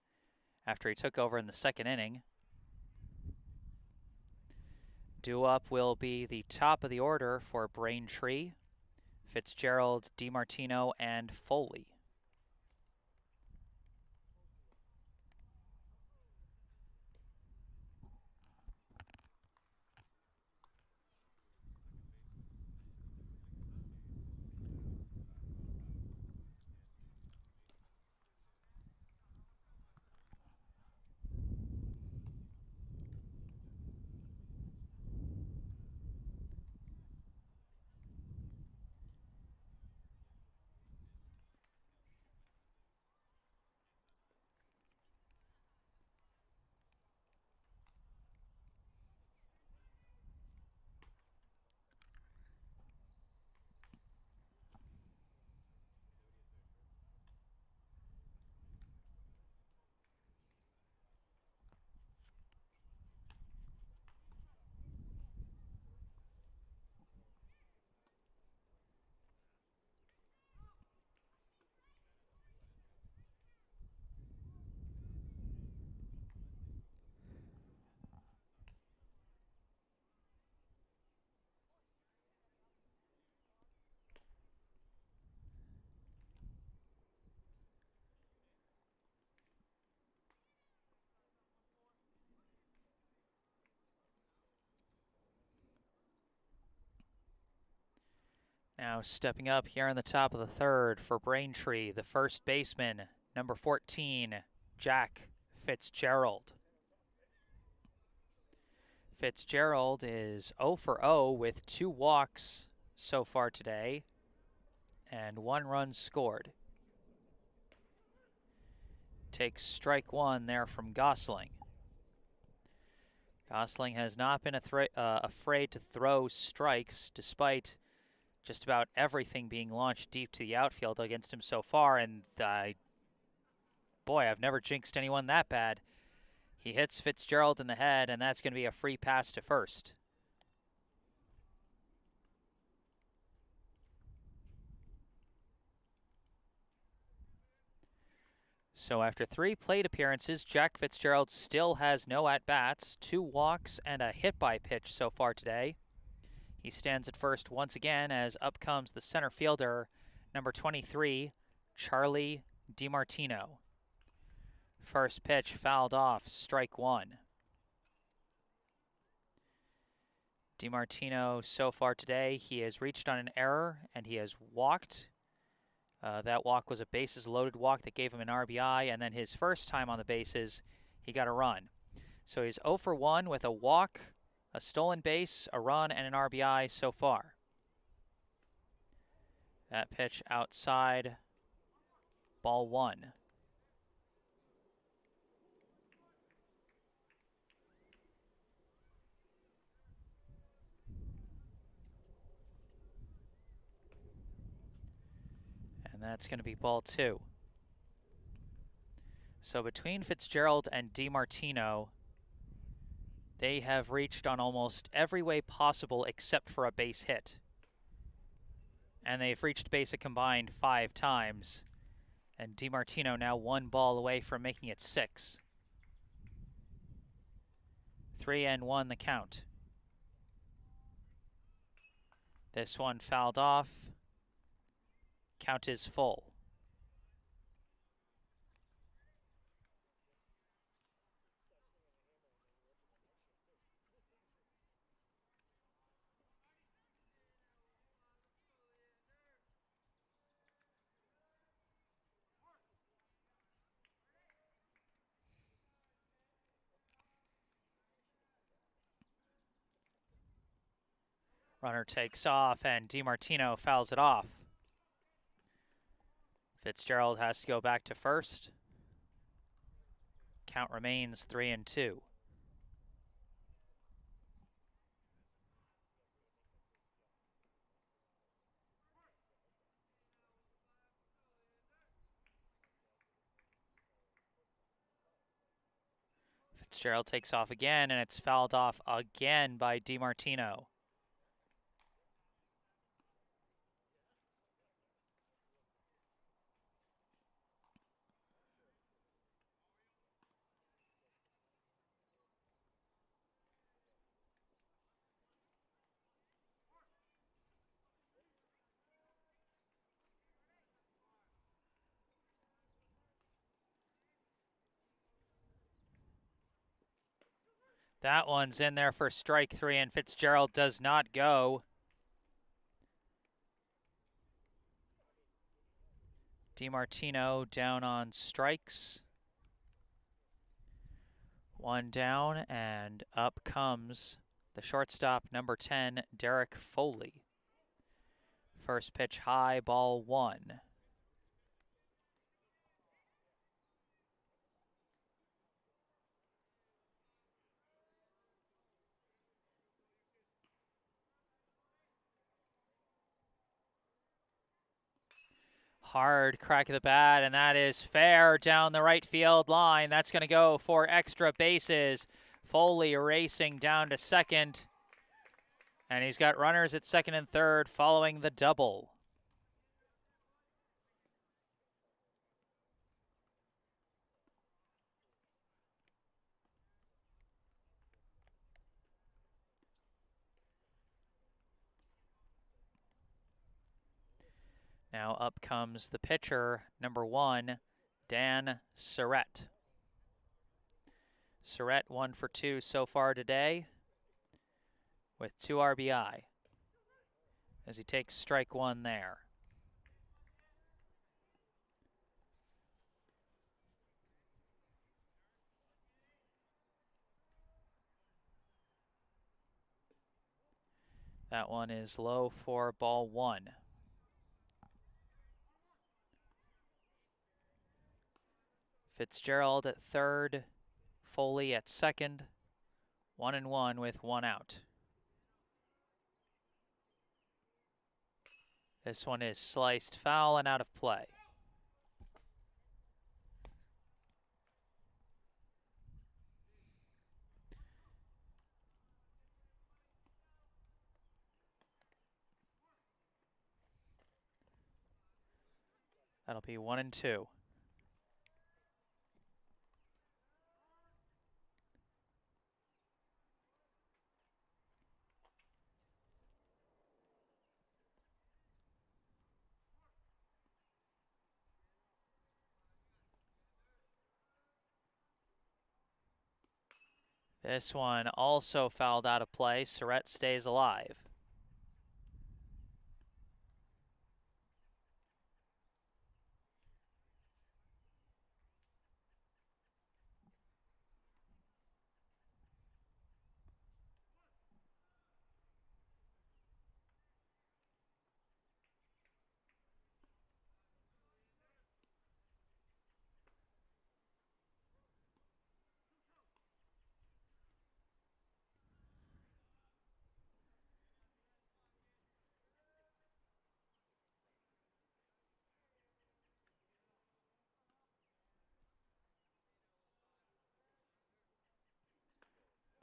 after he took over in the second inning. Due up will be the top of the order for Braintree, Fitzgerald, DiMartino, and Foley. Now stepping up here in the top of the third for Braintree, the first baseman, number 14, Jack Fitzgerald. Fitzgerald is 0 for 0 with 2 walks so far today and 1 run scored. Takes strike 1 there from Gosling. Gosling has not been afraid to throw strikes despite just about everything being launched deep to the outfield against him so far, and boy, I've never jinxed anyone that bad. He hits Fitzgerald in the head, and that's going to be a free pass to first. So after 3 plate appearances, Jack Fitzgerald still has no at-bats, 2 walks, and a hit-by pitch so far today. He stands at first once again as up comes the center fielder, number 23, Charlie DiMartino. First pitch fouled off, strike 1. DiMartino so far today, he has reached on an error and he has walked. That walk was a bases-loaded walk that gave him an RBI, and then his first time on the bases, he got a run. So he's 0 for 1 with a walk, a stolen base, a run, and an RBI so far. That pitch outside, ball 1. And that's going to be ball 2. So between Fitzgerald and DiMartino, they have reached on almost every way possible except for a base hit. And they've reached base a combined 5 times. And DiMartino now 1 ball away from making it 6. 3-1 the count. This one fouled off. Count is full. Runner takes off and DiMartino fouls it off. Fitzgerald has to go back to first. Count remains 3-2. Fitzgerald takes off again, and it's fouled off again by DiMartino. That one's in there for strike 3, and Fitzgerald does not go. DiMartino down on strikes. 1 down, and up comes the shortstop, number 10, Derek Foley. First pitch high, ball 1. Hard crack of the bat, and that is fair down the right field line. That's going to go for extra bases. Foley racing down to second, and he's got runners at second and third following the double. Now up comes the pitcher, number 1, Dan Surratt. Surratt 1 for 2 so far today with 2 RBI. as he takes strike one there. That one is low for ball one. Fitzgerald at third, Foley at second, 1-1 with one out. This one is sliced foul and out of play. That'll be 1-2. This one also fouled out of play. Surratt stays alive.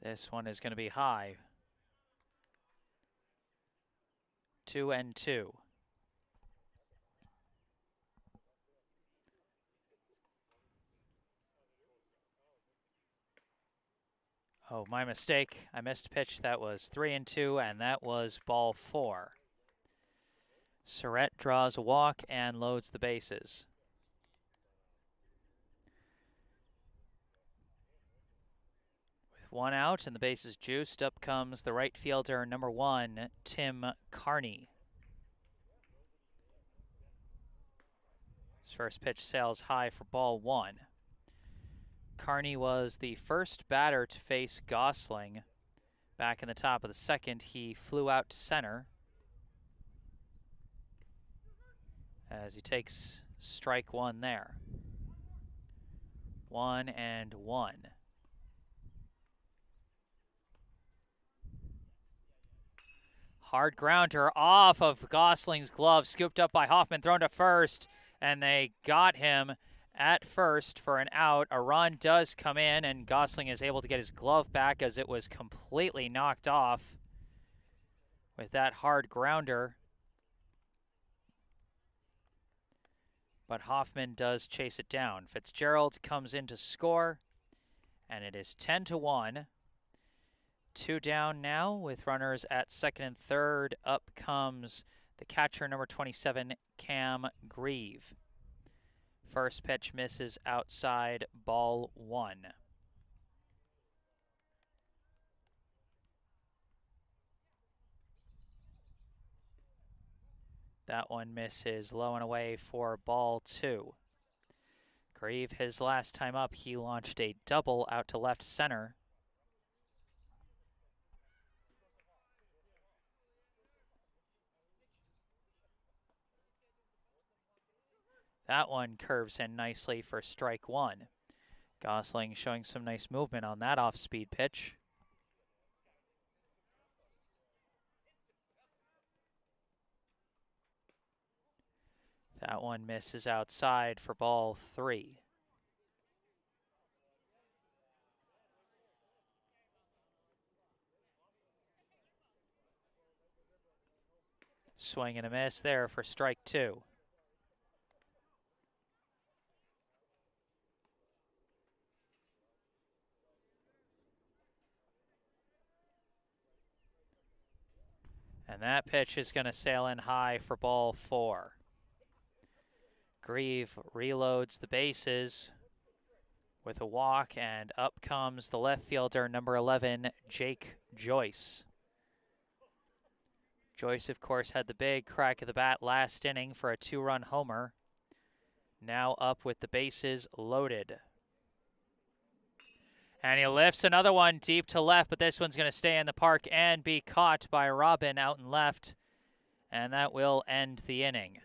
This one is going to be high. 2-2. Oh, my mistake. I missed pitch. That was 3-2, and that was ball four. Surratt draws a walk and loads the bases. With one out and the bases juiced, up comes the right fielder, number 1, Tim Carney. His first pitch sails high for ball one. Carney was the first batter to face Gosling. Back in the top of the second, he flew out to center as he takes strike one there. 1-1. Hard grounder off of Gosling's glove, scooped up by Hoffman, thrown to first, and they got him at first for an out. A run does come in, and Gosling is able to get his glove back as it was completely knocked off with that hard grounder. But Hoffman does chase it down. Fitzgerald comes in to score, and it is 10-1. 2 down now with runners at second and third. Up comes the catcher, number 27, Cam Grieve. First pitch misses outside, ball one. That one misses low and away for ball two. Grieve, his last time up, he launched a double out to left center. That one curves in nicely for strike one. Gosling showing some nice movement on that off-speed pitch. That one misses outside for ball three. Swing and a miss there for strike two. And that pitch is going to sail in high for ball four. Grieve reloads the bases with a walk, and up comes the left fielder, number 11, Jake Joyce. Joyce, of course, had the big crack of the bat last inning for a 2-run homer. Now up with the bases loaded. And he lifts another one deep to left, but this one's going to stay in the park and be caught by Robin out in left. And that will end the inning.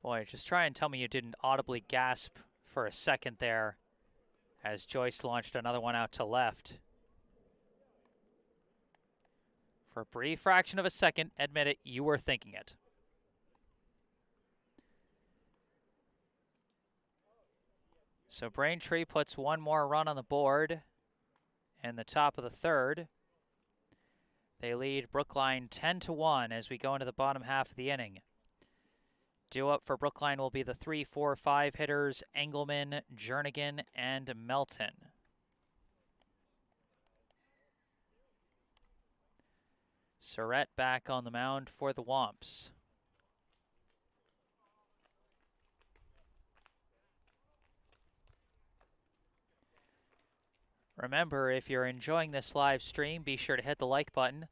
Boy, just try and tell me you didn't audibly gasp for a second there as Joyce launched another one out to left. For a brief fraction of a second, admit it, you were thinking it. So Braintree puts one more run on the board in the top of the third. They lead Brookline 10-1 as we go into the bottom half of the inning. Due up for Brookline will be the 3, 4, 5 hitters, Engelman, Jernigan, and Melton. Surratt back on the mound for the Womps. Remember, if you're enjoying this live stream, be sure to hit the like button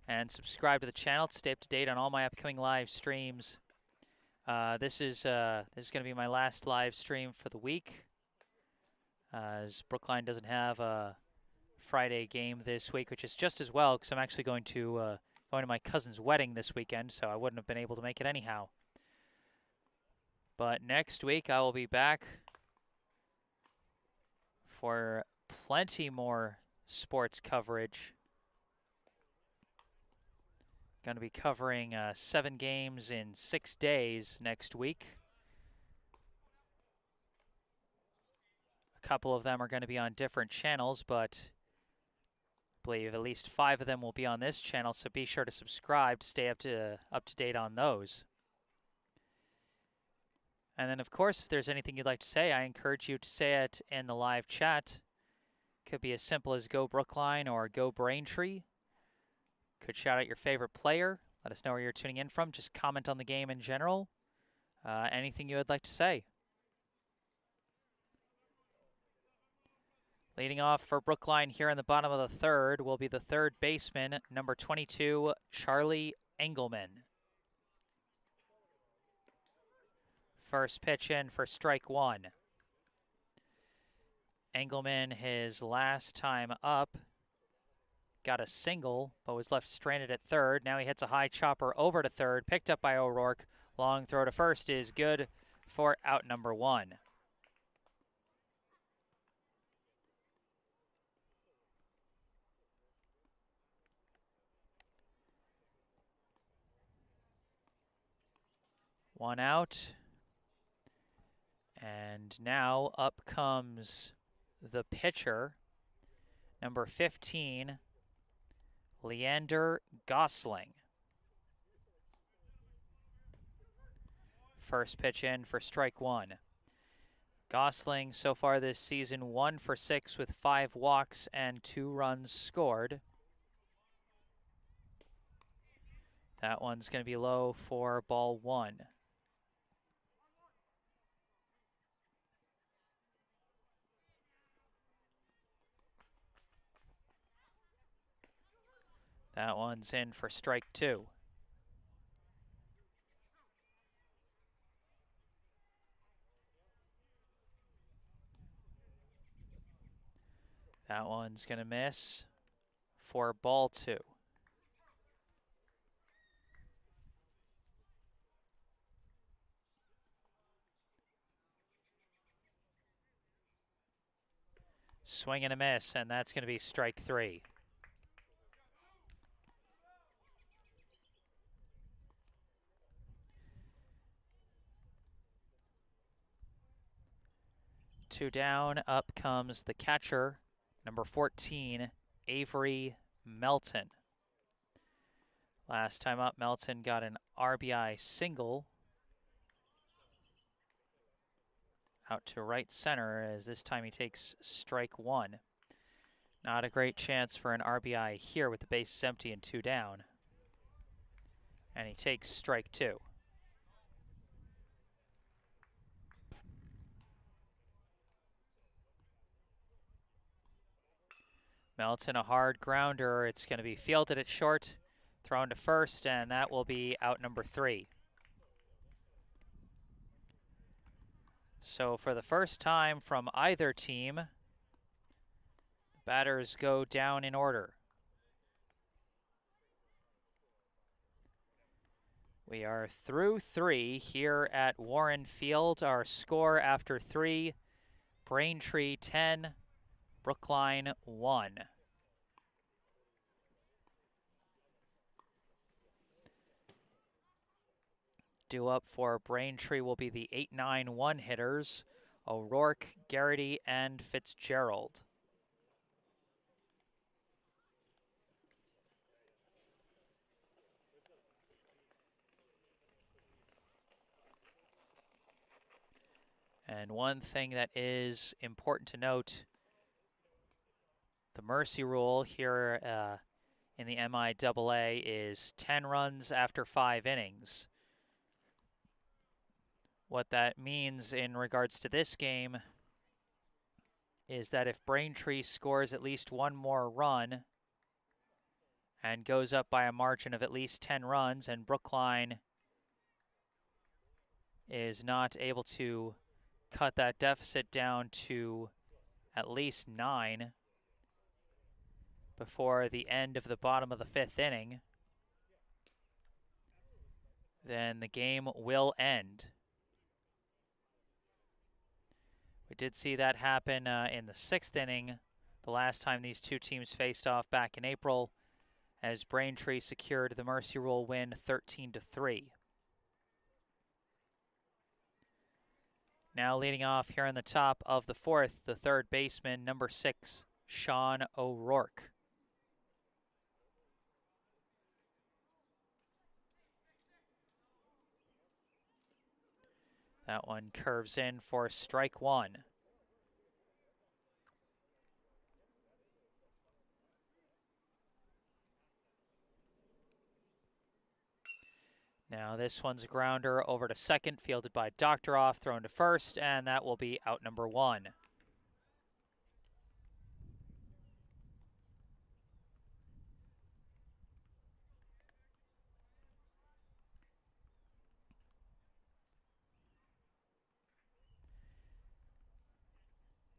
and subscribe to the channel to stay up to date on all my upcoming live streams. This is going to be my last live stream for the week, as Brookline doesn't have a Friday game this week, which is just as well because I'm actually going to my cousin's wedding this weekend, so I wouldn't have been able to make it anyhow. But next week I will be back for plenty more sports coverage. Going to be covering 7 games in 6 days next week. A couple of them are going to be on different channels, but I believe at least 5 of them will be on this channel, so be sure to subscribe to stay up to date on those. And then, of course, if there's anything you'd like to say, I encourage you to say it in the live chat. Could be as simple as Go Brookline or Go Braintree. Could shout out your favorite player. Let us know where you're tuning in from. Just comment on the game in general. Anything you would like to say. Leading off for Brookline here in the bottom of the third will be the third baseman, number 22, Charlie Engelman. First pitch in for strike one. Engelman, his last time up, got a single, but was left stranded at third. Now he hits a high chopper over to third, picked up by O'Rourke. Long throw to first is good for out number 1. One out. And now up comes the pitcher, number 15, Leander Gosling. First pitch in for strike one. Gosling so far this season 1 for 6 with 5 walks and 2 runs scored. That one's going to be low for ball 1. That one's in for strike 2. That one's going to miss for ball 2. Swing and a miss, and that's going to be strike 3. Two down, up comes the catcher, number 14, Avery Melton. Last time up, Melton got an RBI single out to right center, as this time he takes strike 1. Not a great chance for an RBI here with the bases empty and 2 down. And he takes strike 2. Melton, a hard grounder. It's going to be fielded at short, thrown to first, and that will be out number 3. So for the first time from either team, the batters go down in order. We are through 3 here at Warren Field. Our score after 3, Braintree 10, Brookline 1. Due up for Braintree will be the 8-9-1 hitters, O'Rourke, Garrity, and Fitzgerald. And one thing that is important to note, the mercy rule here in the MIAA is 10 runs after 5 innings. What that means in regards to this game is that if Braintree scores at least one more run and goes up by a margin of at least 10 runs, and Brookline is not able to cut that deficit down to at least 9 before the end of the bottom of the 5th inning, then the game will end. We did see that happen in the 6th inning, the last time these two teams faced off back in April, as Braintree secured the mercy rule win 13-3. Now leading off here on the top of the 4th, the third baseman, number 6, Sean O'Rourke. That one curves in for strike 1. Now this one's a grounder over to second, fielded by Doctoroff, thrown to first, and that will be out number 1.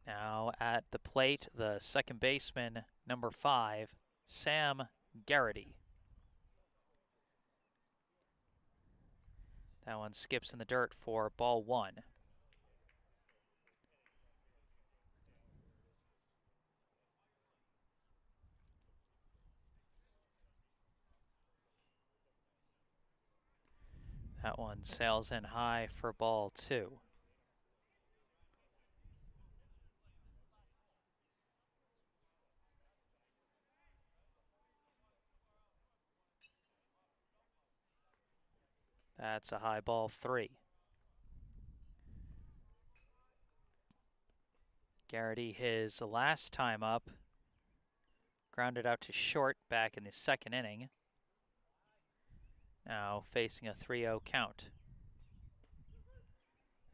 Now at the plate, the second baseman, number 5, Sam Garrity. That one skips in the dirt for ball 1. That one sails in high for ball 2. That's a high ball 3. Garrity, his last time up, grounded out to short back in the 2nd inning. Now facing a 3-0 count.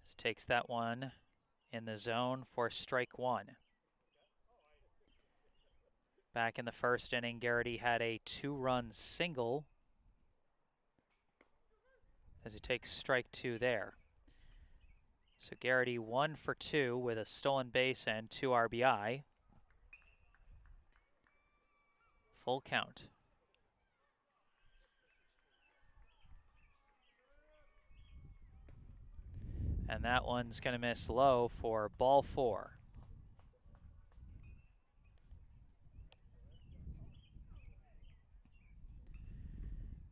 This takes that one in the zone for strike 1. Back in the 1st inning, Garrity had a 2-run single as he takes strike 2 there. So Garrity 1 for 2 with a stolen base and 2 RBI. Full count. And that one's going to miss low for ball 4.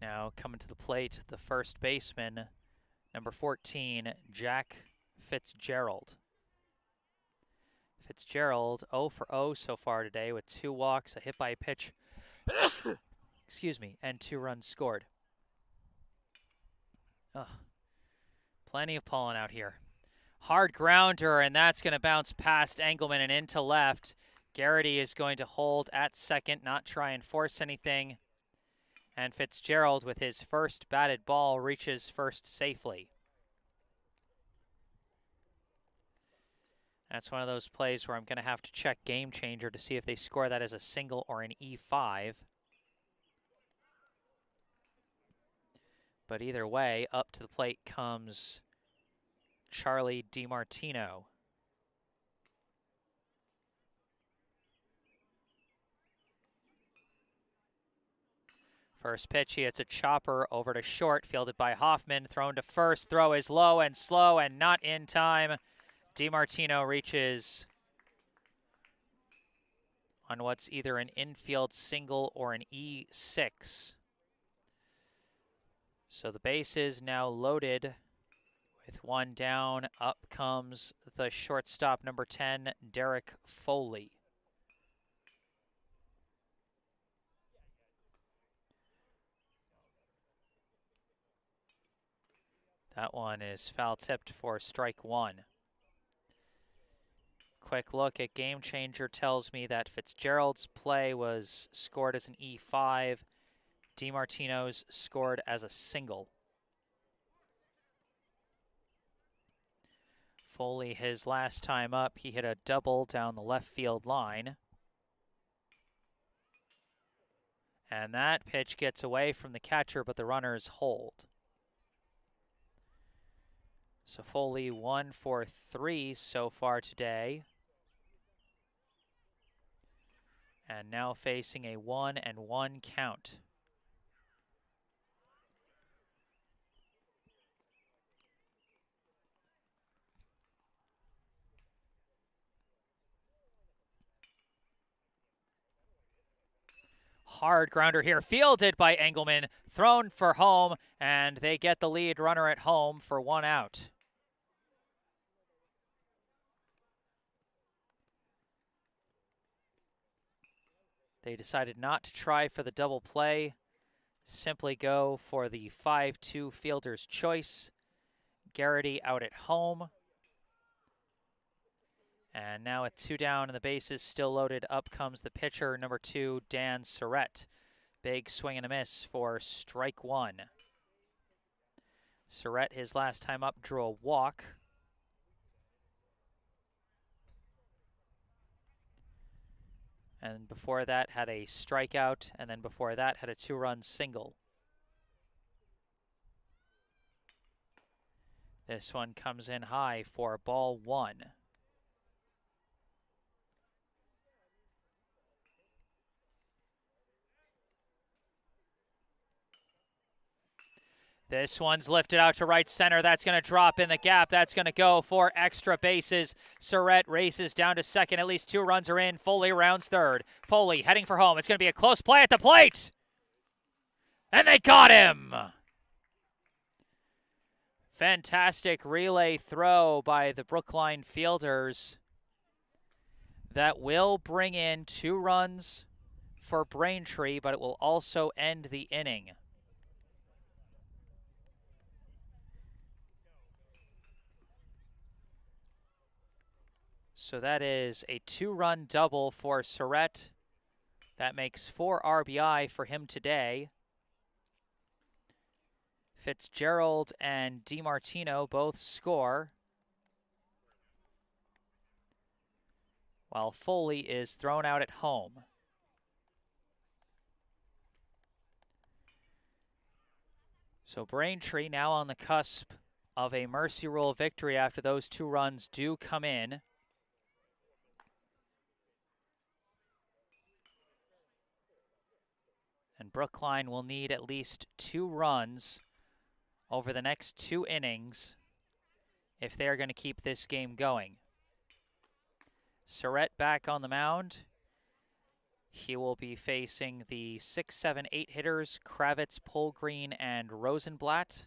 Now coming to the plate, the first baseman, number 14, Jack Fitzgerald. Fitzgerald 0 for 0 so far today with 2 walks, a hit by pitch, excuse me, and 2 runs scored. Ugh. Plenty of pollen out here. Hard grounder, and that's going to bounce past Engelman and into left. Garrity is going to hold at second, not try and force anything. And Fitzgerald, with his first batted ball, reaches first safely. That's one of those plays where I'm going to have to check Game Changer to see if they score that as a single or an E5. But either way, up to the plate comes Charlie DiMartino. First pitch, he hits a chopper over to short, fielded by Hoffman, thrown to first. Throw is low and slow and not in time. DiMartino reaches on what's either an infield single or an E6. So the base is now loaded with one down. Up comes the shortstop, number 10, Derek Foley. That one is foul tipped for strike one. Quick look at Game Changer tells me that Fitzgerald's play was scored as an E5. DiMartino's scored as a single. Foley, his last time up, he hit a double down the left field line. And that pitch gets away from the catcher, but the runners hold. So Foley 1 for 3 so far today. And now facing a 1-1 count. Hard grounder here, fielded by Engelman, thrown for home, and they get the lead runner at home for one out. They decided not to try for the double play, simply go for the 5-2 fielder's choice. Garrity out at home. And now with 2 down and the bases still loaded, up comes the pitcher, number 2, Dan Surrett. Big swing and a miss for strike one. Surrett, his last time up, drew a walk. And before that had a strikeout, and then before that had a 2-run single. This one comes in high for ball one. This one's lifted out to right center. That's going to drop in the gap. That's going to go for extra bases. Surrett races down to second. At least 2 runs are in. Foley rounds third. Foley heading for home. It's going to be a close play at the plate. And they got him. Fantastic relay throw by the Brookline fielders. That will bring in 2 runs for Braintree, but it will also end the inning. So that is a 2-run double for Surrett. That makes 4 RBI for him today. Fitzgerald and DiMartino both score, while Foley is thrown out at home. So Braintree now on the cusp of a mercy rule victory after those 2 runs do come in. And Brookline will need at least 2 runs over the next 2 innings if they're going to keep this game going. Surrett back on the mound. He will be facing the 6, 7, 8 hitters, Kravitz, Polgreen, and Rosenblatt.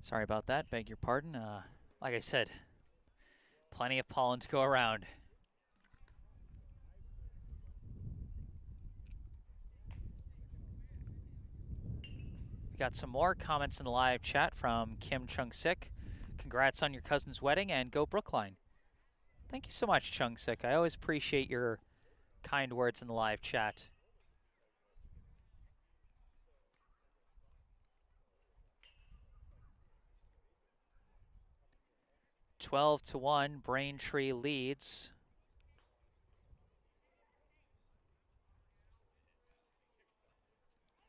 Sorry about that, beg your pardon. Like I said, plenty of pollen to go around. We got some more comments in the live chat from Kim Chung-sik. Congrats on your cousin's wedding and go Brookline. Thank you so much, Chung-sik. I always appreciate your kind words in the live chat. (12-1), Braintree leads.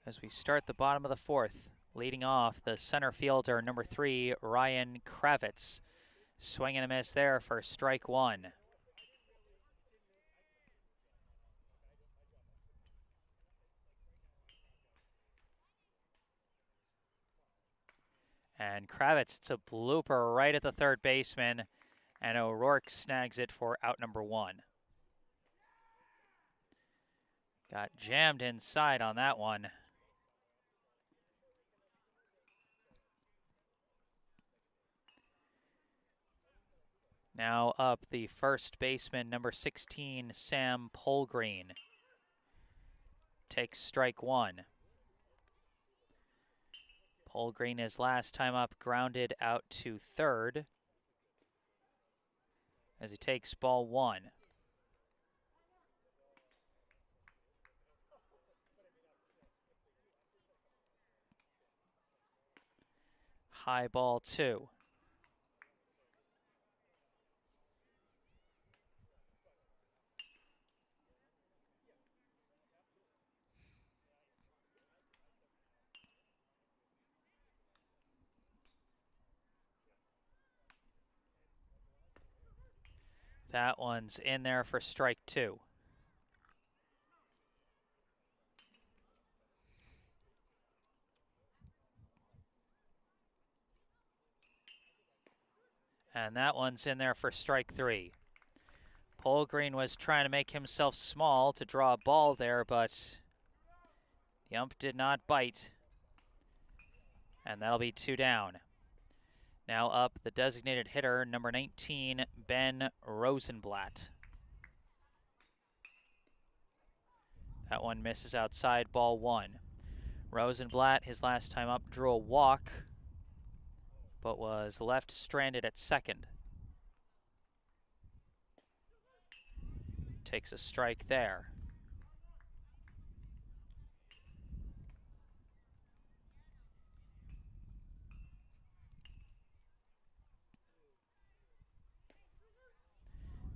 As we start the bottom of the fourth, leading off the center fielder, number 3, Ryan Kravitz. Swing and a miss there for strike one. And Kravitz, it's a blooper right at the third baseman, and O'Rourke snags it for out number 1. Got jammed inside on that one. Now up the first baseman, number 16, Sam Polgreen. Takes strike 1. Polgreen, his last time up, grounded out to third as he takes ball 1. High ball 2. That one's in there for strike 2. And that one's in there for strike 3. Polgreen was trying to make himself small to draw a ball there, but the ump did not bite. And that'll be 2 down. Now up the designated hitter, number 19, Ben Rosenblatt. That one misses outside, ball 1. Rosenblatt, his last time up, drew a walk, but was left stranded at second. Takes a strike there.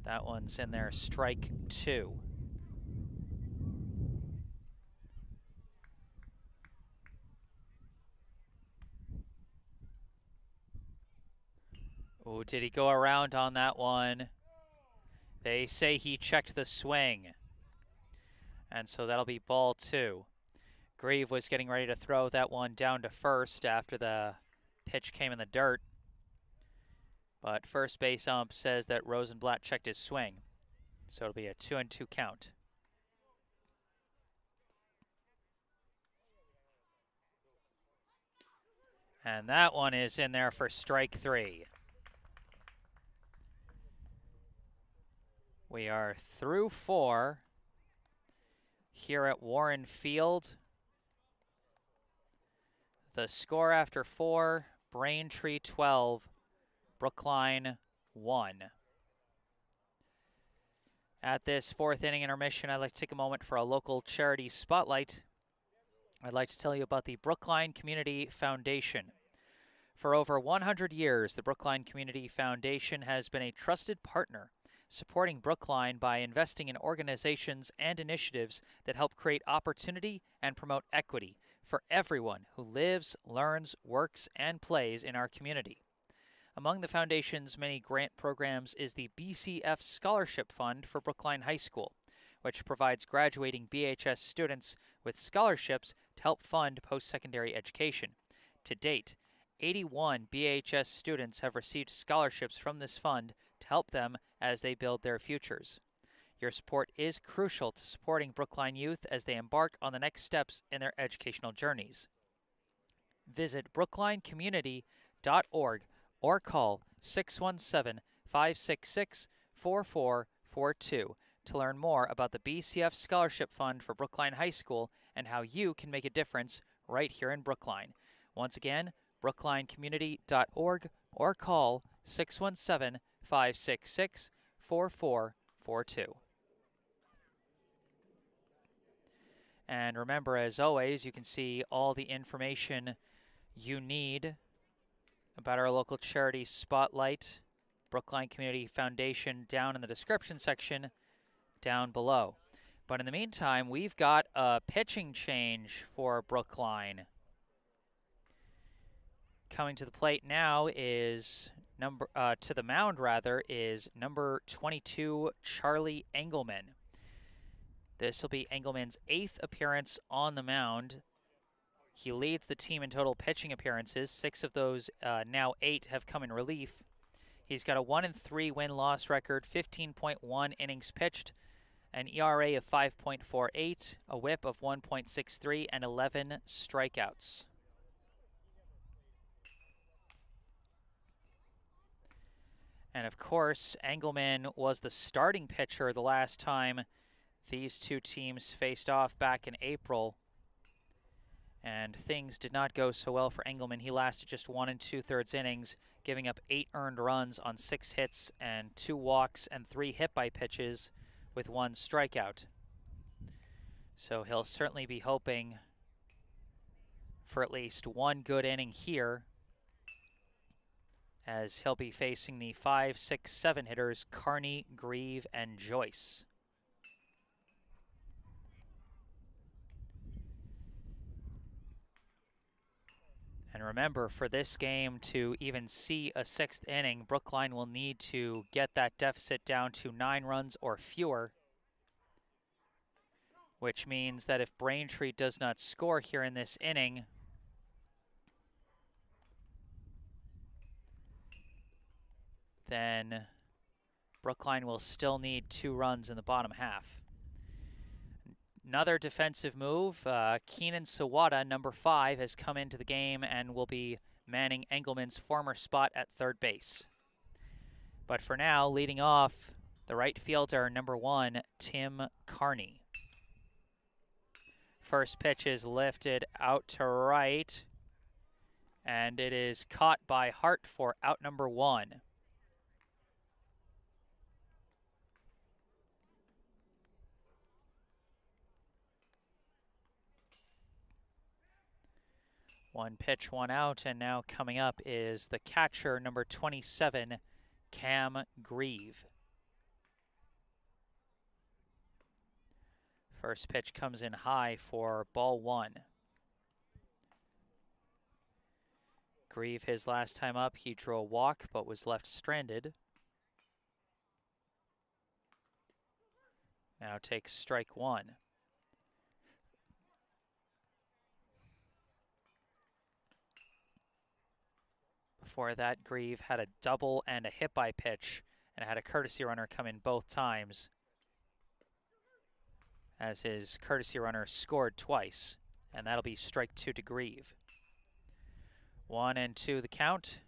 That one's in there, strike 2. Oh, did he go around on that one? They say he checked the swing. And so that'll be ball 2. Grieve was getting ready to throw that one down to first after the pitch came in the dirt. But first base ump says that Rosenblatt checked his swing. So it'll be a 2-2 count. And that one is in there for strike 3. We are through 4 here at Warren Field. The score after 4, Braintree 12, Brookline 1. At this 4th inning intermission, I'd like to take a moment for a local charity spotlight. I'd like to tell you about the Brookline Community Foundation. For over 100 years, the Brookline Community Foundation has been a trusted partner, supporting Brookline by investing in organizations and initiatives that help create opportunity and promote equity for everyone who lives, learns, works, and plays in our community. Among the foundation's many grant programs is the BCF Scholarship Fund for Brookline High School, which provides graduating BHS students with scholarships to help fund post-secondary education. To date, 81 BHS students have received scholarships from this fund to help them as they build their futures. Your support is crucial to supporting Brookline youth as they embark on the next steps in their educational journeys. Visit brooklinecommunity.org or call 617-566-4442 to learn more about the BCF Scholarship Fund for Brookline High School and how you can make a difference right here in Brookline. Once again, brooklinecommunity.org or call 617-566-4442. And remember, as always, you can see all the information you need about our local charity Spotlight, Brookline Community Foundation, down in the description section down below. But in the meantime, we've got a pitching change for Brookline. Coming to the plate now is to the mound rather is number 22, Charlie Engelman. This will be Engelman's 8th appearance on the mound. He leads the team in total pitching appearances. 6 of those, now 8, have come in relief. He's got a 1-3 win-loss record, 15.1 innings pitched, an ERA of 5.48, a WHIP of 1.63, and 11 strikeouts. And of course, Engelman was the starting pitcher the last time these two teams faced off back in April. And things did not go so well for Engelman. He lasted just 1 2/3 innings, giving up 8 earned runs on 6 hits and 2 walks and 3 hit by pitches with 1 strikeout. So he'll certainly be hoping for at least 1 good inning here, as he'll be facing the 5, 6, 7 hitters Carney, Grieve, and Joyce. And remember, for this game to even see a 6th inning, Brookline will need to get that deficit down to 9 runs or fewer, which means that if Braintree does not score here in this inning, then Brookline will still need 2 runs in the bottom half. Another defensive move, Keenan Sawada, number 5, has come into the game and will be manning Engelman's former spot at third base. But for now, leading off, the right fielder, number 1, Tim Carney. First pitch is lifted out to right, and it is caught by Hart for out number 1. One pitch, 1 out, and now coming up is the catcher, number 27, Cam Grieve. First pitch comes in high for ball 1. Grieve, his last time up, he drew a walk but was left stranded. Now takes strike 1. Before that, Grieve had a double and a hit by pitch and had a courtesy runner come in both times, as his courtesy runner scored twice, and that'll be strike 2 to Grieve. 1-2 the count.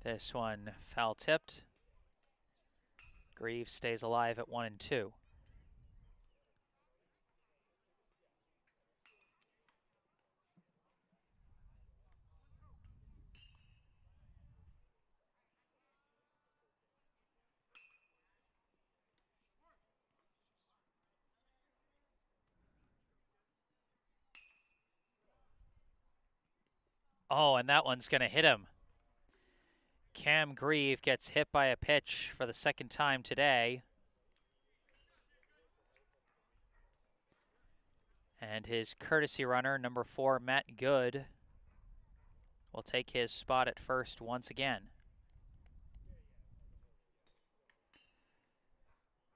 This one foul tipped. Grieve stays alive at 1-2. Oh, and that one's going to hit him. Cam Grieve gets hit by a pitch for the 2nd time today. And his courtesy runner, number 4, Matt Good, will take his spot at first once again.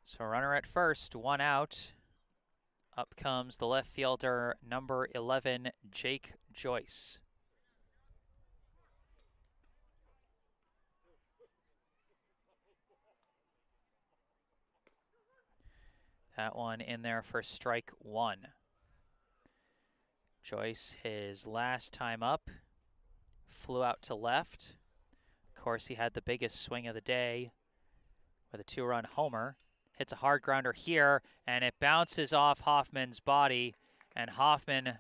So runner at first, 1 out. Up comes the left fielder, number 11, Jake Joyce. That one in there for strike 1. Joyce, his last time up, flew out to left. Of course, he had the biggest swing of the day with a 2-run homer. hits a hard grounder here, and it bounces off Hoffman's body, and Hoffman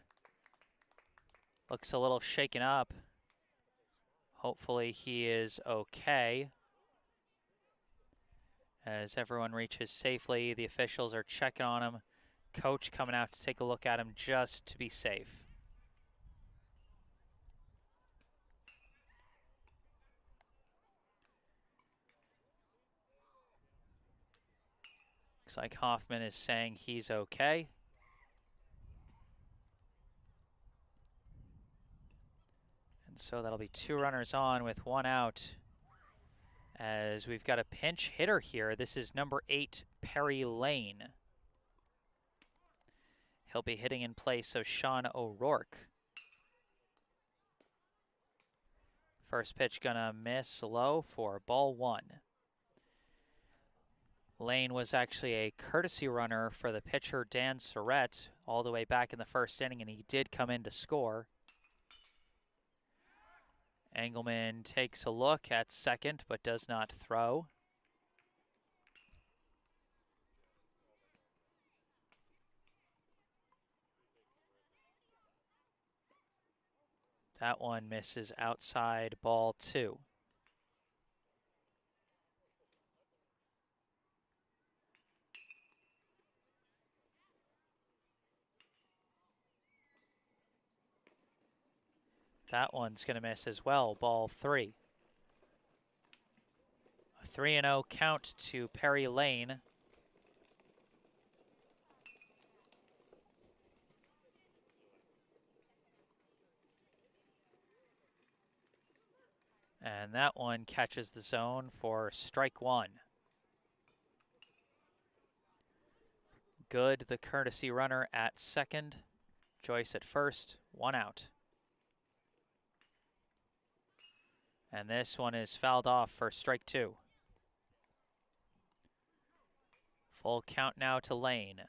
looks a little shaken up. Hopefully he is okay. As everyone reaches safely, the officials are checking on him. Coach coming out to take a look at him just to be safe. Looks like Hoffman is saying he's okay. And so that'll be 2 runners on with 1 out. As we've got a pinch hitter here. This is number 8, Perry Lane. He'll be hitting in place of Sean O'Rourke. First pitch gonna miss low for ball 1. Lane was actually a courtesy runner for the pitcher Dan Surrett all the way back in the first inning, and he did come in to score. Engelman takes a look at second, but does not throw. That one misses outside, ball 2. That one's going to miss as well, ball 3. A 3-0 count to Perry Lane. And that one catches the zone for strike 1. Good, the courtesy runner at second. Joyce at first, 1 out. And this one is fouled off for strike 2. Full count now to Lane.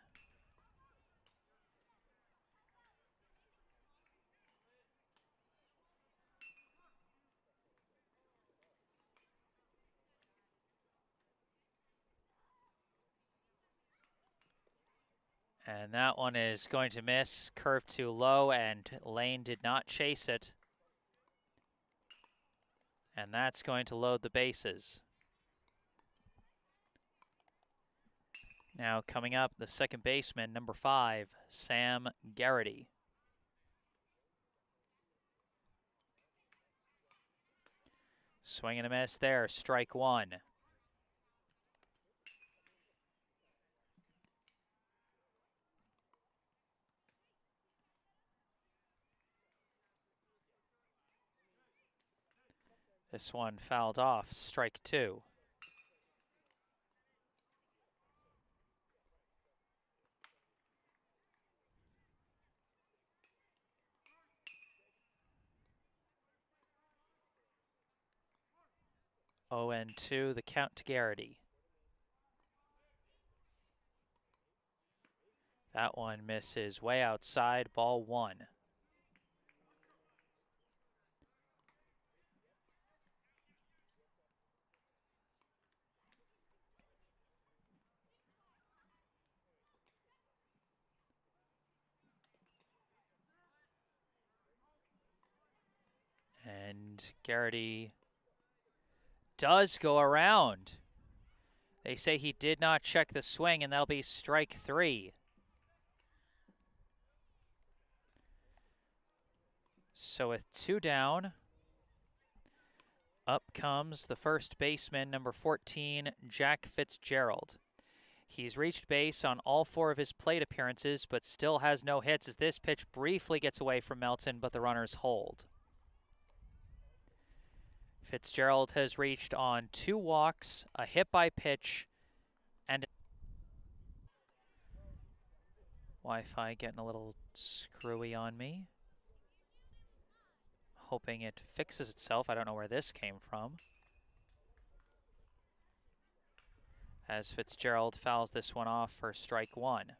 And that one is going to miss, curve too low, and Lane did not chase it. And that's going to load the bases. Now coming up, the second baseman, number 5, Sam Garrity. Swing and a miss there, strike 1. This one fouled off, strike 2. Oh, and 2, the count to Garrity. That one misses way outside, ball 1. And Garrity does go around. They say he did not check the swing, and that'll be strike 3. So with 2 down, up comes the first baseman, number 14, Jack Fitzgerald. He's reached base on all 4 of his plate appearances, but still has no hits as this pitch briefly gets away from Melton, but the runners hold. Fitzgerald has reached on 2 walks, a hit by pitch, and Wi-Fi getting a little screwy on me. Hoping it fixes itself. I don't know where this came from. As Fitzgerald fouls this one off for strike 1.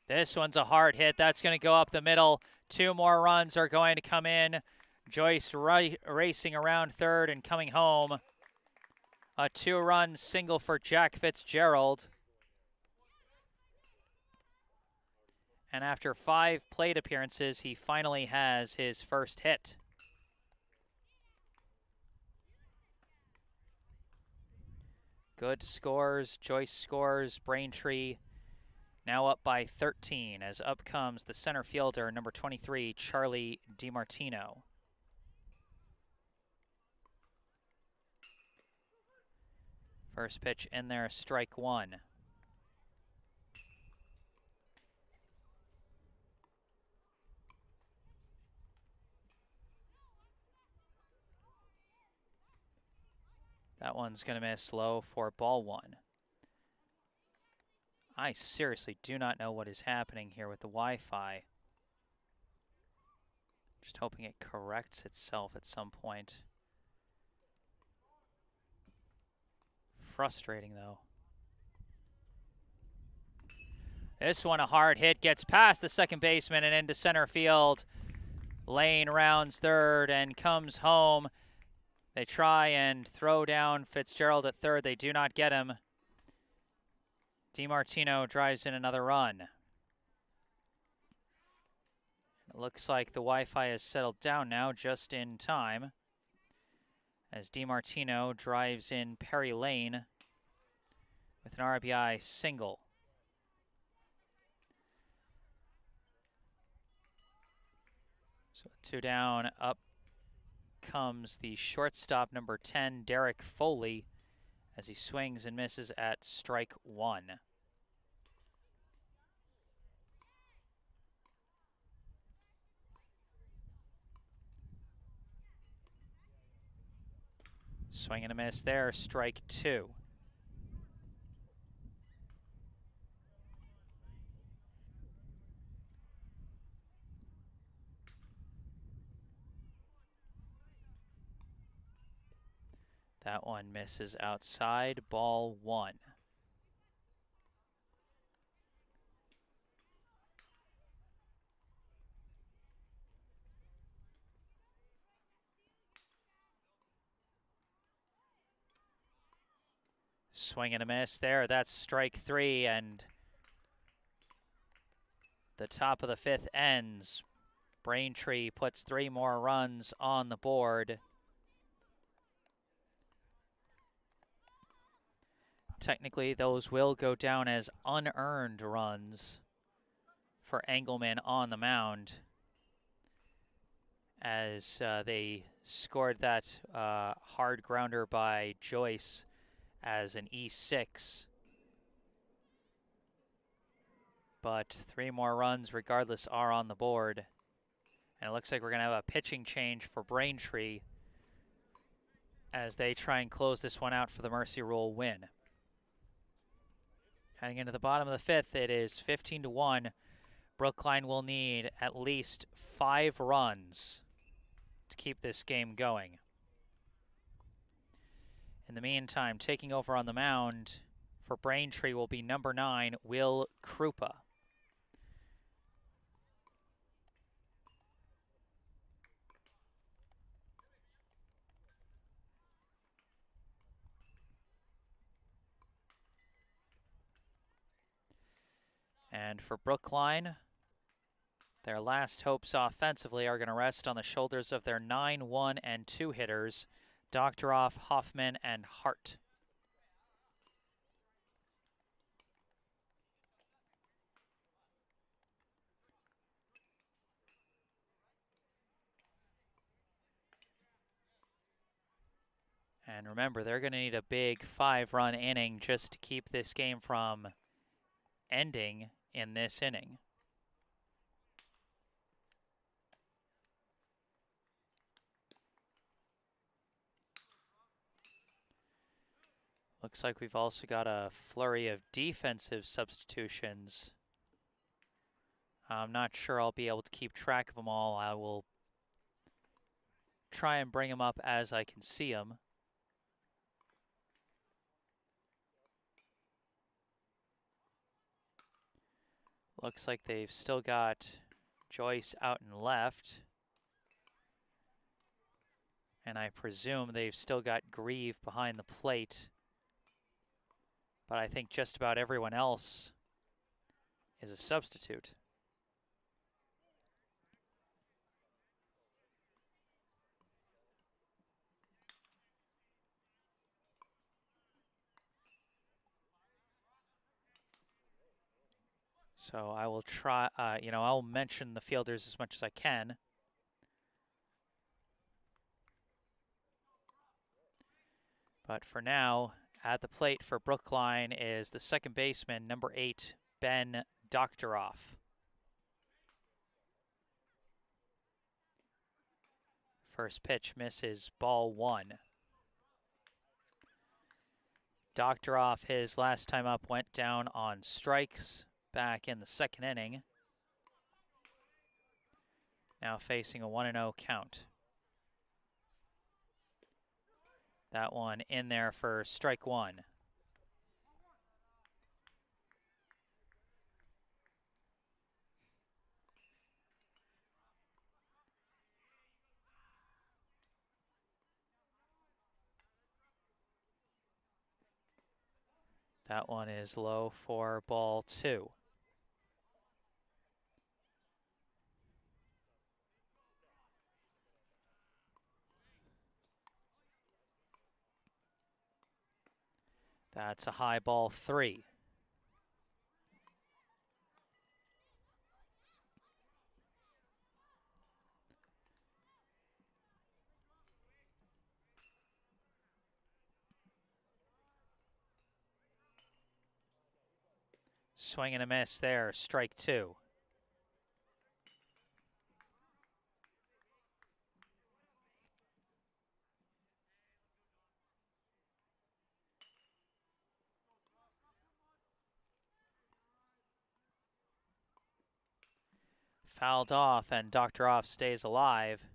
This one's a hard hit. That's going to go up the middle. 2 more runs are going to come in. Joyce racing around third and coming home. A 2-run single for Jack Fitzgerald. And after 5 plate appearances, he finally has his first hit. Good scores. Joyce scores. Braintree now up by 13 as up comes the center fielder, number 23, Charlie DiMartino. First pitch in there, strike 1. That one's going to miss low for ball 1. I seriously do not know what is happening here with the Wi-Fi. Just hoping it corrects itself at some point. Frustrating, though. This one, a hard hit, gets past the second baseman and into center field. Lane rounds third and comes home. They try and throw down Fitzgerald at third. They do not get him. DiMartino drives in another run. It looks like the Wi-Fi has settled down now just in time as DiMartino drives in Perry Lane with an RBI single. So 2 down, up comes the shortstop, number 10, Derek Foley, as he swings and misses at strike 1. Swing and a miss there, strike 2. That one misses outside, ball 1. Swing and a miss there. That's strike 3, and the top of the 5th ends. Braintree puts 3 more runs on the board. Technically, those will go down as unearned runs for Engelman on the mound, as they scored that hard grounder by Joyce as an E6. But 3 more runs regardless are on the board. And it looks like we're going to have a pitching change for Braintree as they try and close this one out for the Mercy Rule win. Heading into the bottom of the 5th, it is 15-1. Brookline will need at least 5 runs to keep this game going. In the meantime, taking over on the mound for Braintree will be number 9, Will Krupa. And for Brookline, their last hopes offensively are going to rest on the shoulders of their 9, 1, and 2 hitters, Doctoroff, Hoffman, and Hart. And remember, they're going to need a big 5-run inning just to keep this game from ending in this inning. Looks like we've also got a flurry of defensive substitutions. I'm not sure I'll be able to keep track of them all. I will try and bring them up as I can see them. Looks like they've still got Joyce out and left. And I presume they've still got Grieve behind the plate. But I think just about everyone else is a substitute. So I will try, I'll mention the fielders as much as I can. But for now, at the plate for Brookline is the second baseman, number 8, Ben Doctoroff. First pitch misses, ball 1. Doctoroff, his last time up, went down on strikes back in the second inning. Now facing a 1-0 count. That one in there for strike 1. That one is low for ball 2. That's a high ball 3. Swing and a miss there, strike 2. Fouled off, and Doctoroff stays alive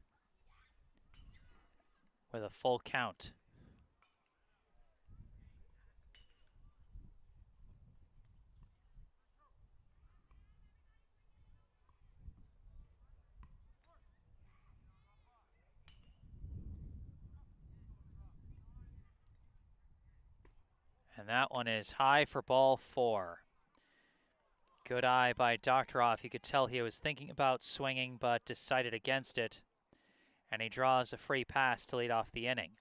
with a full count. And that one is high for ball 4. Good eye by Doctoroff. You could tell he was thinking about swinging, but decided against it. And he draws a free pass to lead off the inning.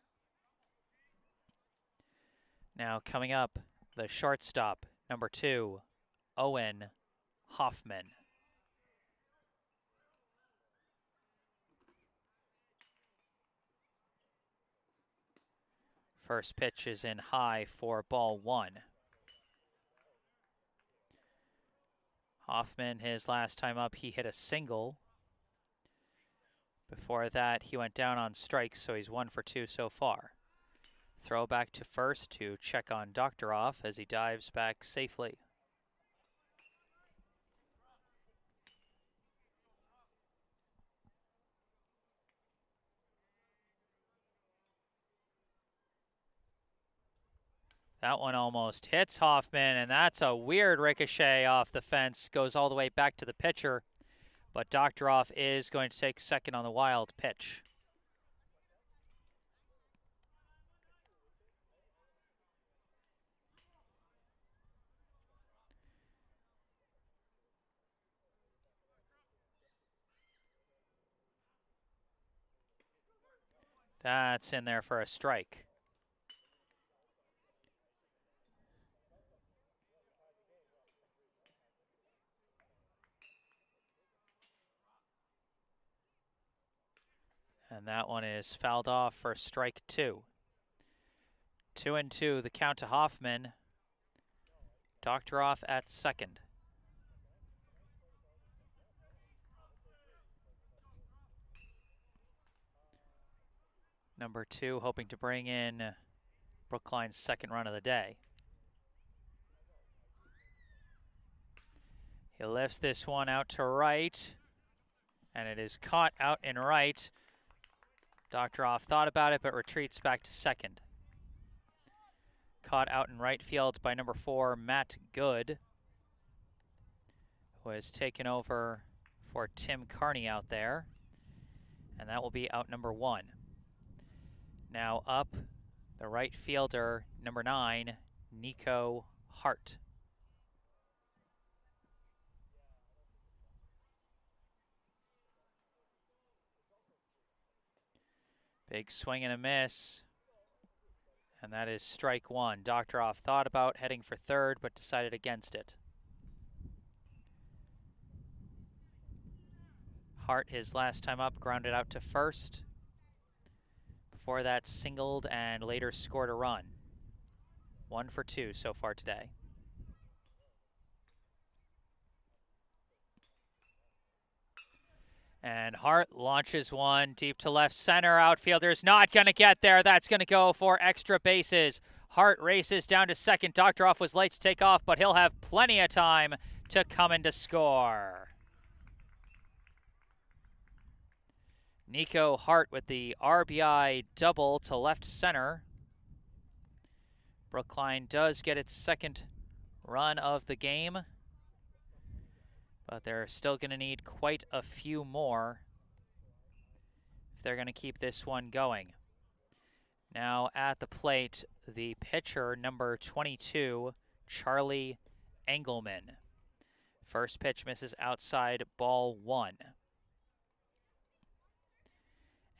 Now coming up, the shortstop, number 2, Owen Hoffman. First pitch is in high for ball 1. Hoffman, his last time up, he hit a single. Before that, he went down on strikes, so he's 1 for 2 so far. Throw back to first to check on Doctoroff as he dives back safely. That one almost hits Hoffman, and that's a weird ricochet off the fence. Goes all the way back to the pitcher, but Doctoroff is going to take second on the wild pitch. That's in there for a strike. And that one is fouled off for strike 2. 2-2, the count to Hoffman. Doctoroff at second. Number 2 hoping to bring in Brookline's second run of the day. He lifts this one out to right, and it is caught out in right. Doctoroff thought about it, but retreats back to second. Caught out in right field by number 4, Matt Good, who has taken over for Tim Carney out there. And that will be out number 1. Now up, the right fielder, number 9, Nico Hart. Big swing and a miss. And that is strike 1. Doctoroff thought about heading for third, but decided against it. Hart, his last time up, grounded out to first. Before that, singled and later scored a run. 1 for 2 so far today. And Hart launches one deep to left center. Outfielder's not going to get there. That's going to go for extra bases. Hart races down to second. Doctoroff was late to take off, but he'll have plenty of time to come in to score. Nico Hart with the RBI double to left center. Brookline does get its second run of the game, but they're still going to need quite a few more if they're going to keep this one going. Now at the plate, the pitcher, number 22, Charlie Engelman. First pitch misses outside, ball 1.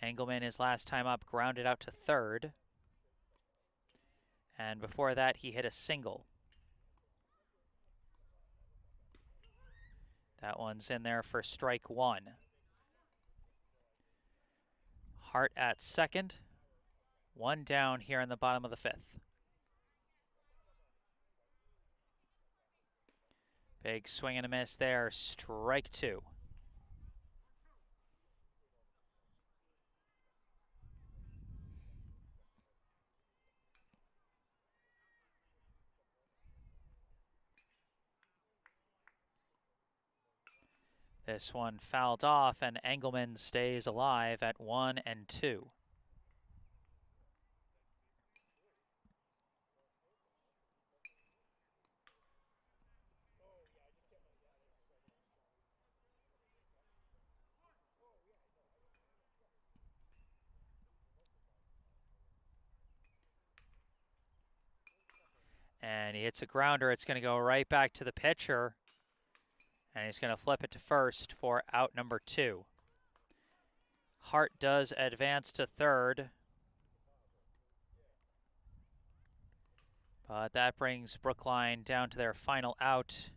Engelman, his last time up, grounded out to third. And before that, he hit a single. That one's in there for strike 1. Hart at second. 1 down here in the bottom of the 5th. Big swing and a miss there. Strike 2. This one fouled off, and Engelman stays alive at 1 and 2. And he hits a grounder. It's going to go right back to the pitcher. And he's going to flip it to first for out number 2. Hart does advance to third. But that brings Brookline down to their final out.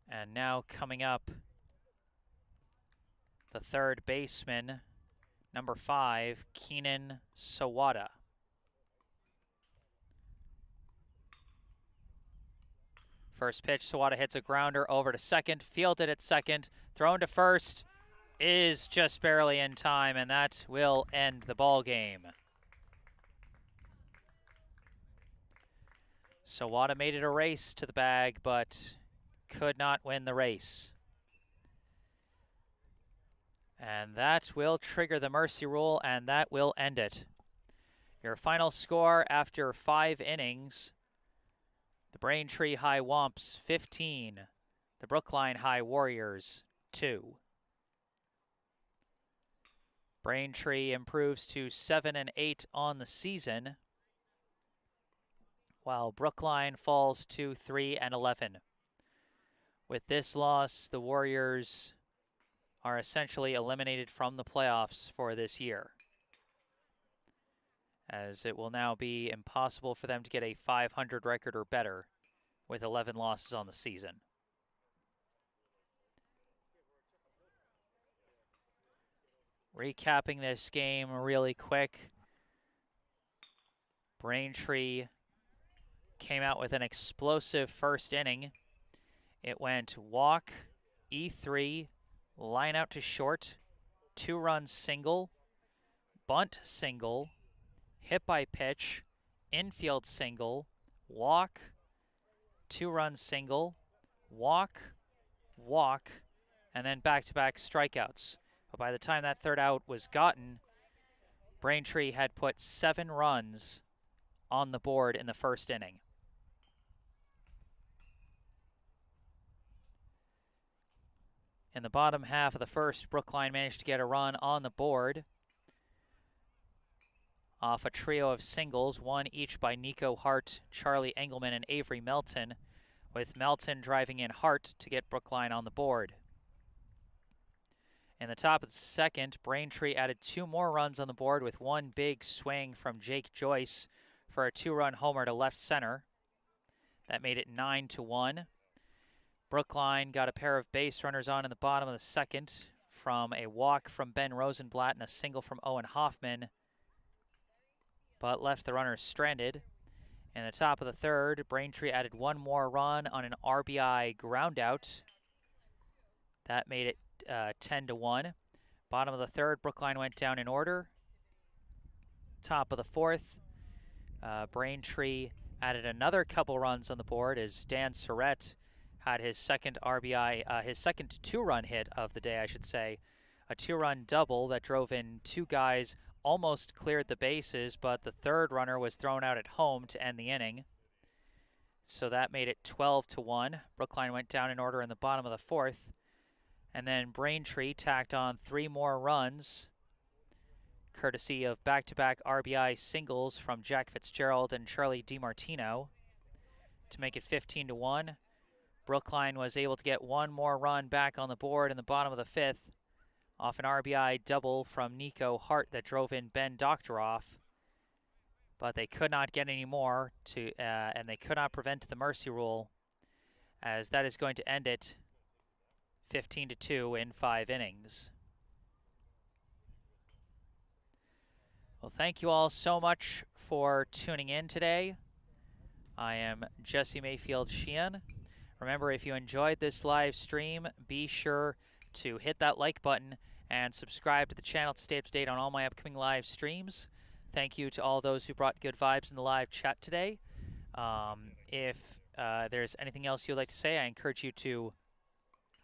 And now coming up, the third baseman, number 5, Keenan Sawada. First pitch, Sawada hits a grounder over to second, fielded at second, thrown to first, is just barely in time, and that will end the ball game. Sawada made it a race to the bag, but could not win the race. And that will trigger the mercy rule, and that will end it. Your final score after 5 innings, the Braintree High Womps 15, the Brookline High Warriors 2. Braintree improves to 7 and 8 on the season, while Brookline falls to 3 and 11. With this loss, the Warriors are essentially eliminated from the playoffs for this year, as it will now be impossible for them to get a 500 record or better with 11 losses on the season. Recapping this game really quick, Braintree came out with an explosive first inning. It went walk, E3, line out to short, 2-run single, bunt single, hit by pitch, infield single, walk, 2-run single, walk, walk, and then back-to-back strikeouts. But by the time that third out was gotten, Braintree had put 7 runs on the board in the first inning. In the bottom half of the first, Brookline managed to get a run on the board off a trio of singles, one each by Nico Hart, Charlie Engelman, and Avery Melton, with Melton driving in Hart to get Brookline on the board. In the top of the second, Braintree added 2 more runs on the board with one big swing from Jake Joyce for a 2-run homer to left center. That made it 9-1. Brookline got a pair of base runners on in the bottom of the second from a walk from Ben Rosenblatt and a single from Owen Hoffman, but left the runners stranded. In the top of the third, Braintree added 1 more run on an RBI groundout. That made it 10-1. Bottom of the third, Brookline went down in order. Top of the fourth, Braintree added another couple runs on the board as Dan Surrett had his second RBI, his second 2-run hit of the day, I should say. A 2-run double that drove in 2 guys, almost cleared the bases, but the third runner was thrown out at home to end the inning. So that made it 12-1. Brookline went down in order in the bottom of the fourth. And then Braintree tacked on 3 more runs, courtesy of back-to-back RBI singles from Jack Fitzgerald and Charlie DiMartino to make it 15-1. Brookline was able to get 1 more run back on the board in the bottom of the fifth off an RBI double from Nico Hart that drove in Ben Doctoroff, but they could not get any more and they could not prevent the mercy rule, as that is going to end it 15-2 in 5 innings. Well, thank you all so much for tuning in today. I am Jesse Mayfield-Sheehan. Remember, if you enjoyed this live stream, be sure to hit that like button and subscribe to the channel to stay up to date on all my upcoming live streams. Thank you to all those who brought good vibes in the live chat today. If there's anything else you'd like to say, I encourage you to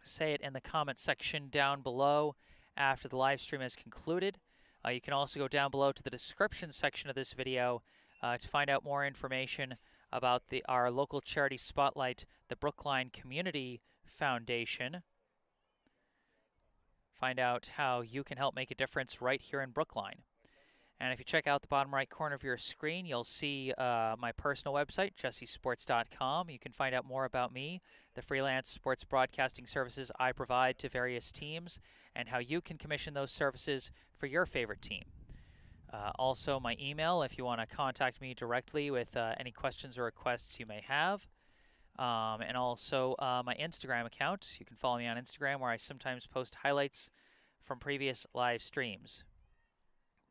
say it in the comment section down below after the live stream has concluded. You can also go down below to the description section of this video to find out more information about our local charity spotlight, the Brookline Community Foundation. Find out how you can help make a difference right here in Brookline. And if you check out the bottom right corner of your screen, you'll see my personal website, jessesports.com. You can find out more about me, the freelance sports broadcasting services I provide to various teams, and how you can commission those services for your favorite team. Also, my email, if you want to contact me directly with any questions or requests you may have. And also my Instagram account. You can follow me on Instagram, where I sometimes post highlights from previous live streams.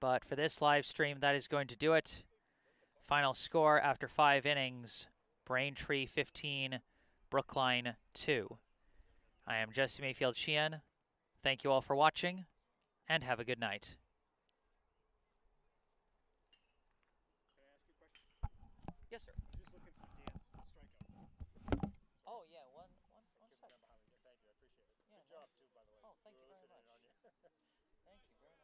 But for this live stream, that is going to do it. Final score after 5 innings, Braintree 15, Brookline 2. I am Jesse Mayfield-Sheehan. Thank you all for watching, and have a good night. Yes, sir. I'm just looking for Dan's strikeouts. Oh, yeah, one second. Thank you, I appreciate it. Yeah, Good job, too, by the way. Oh, thank you very much. Listening on you. Thank you very much.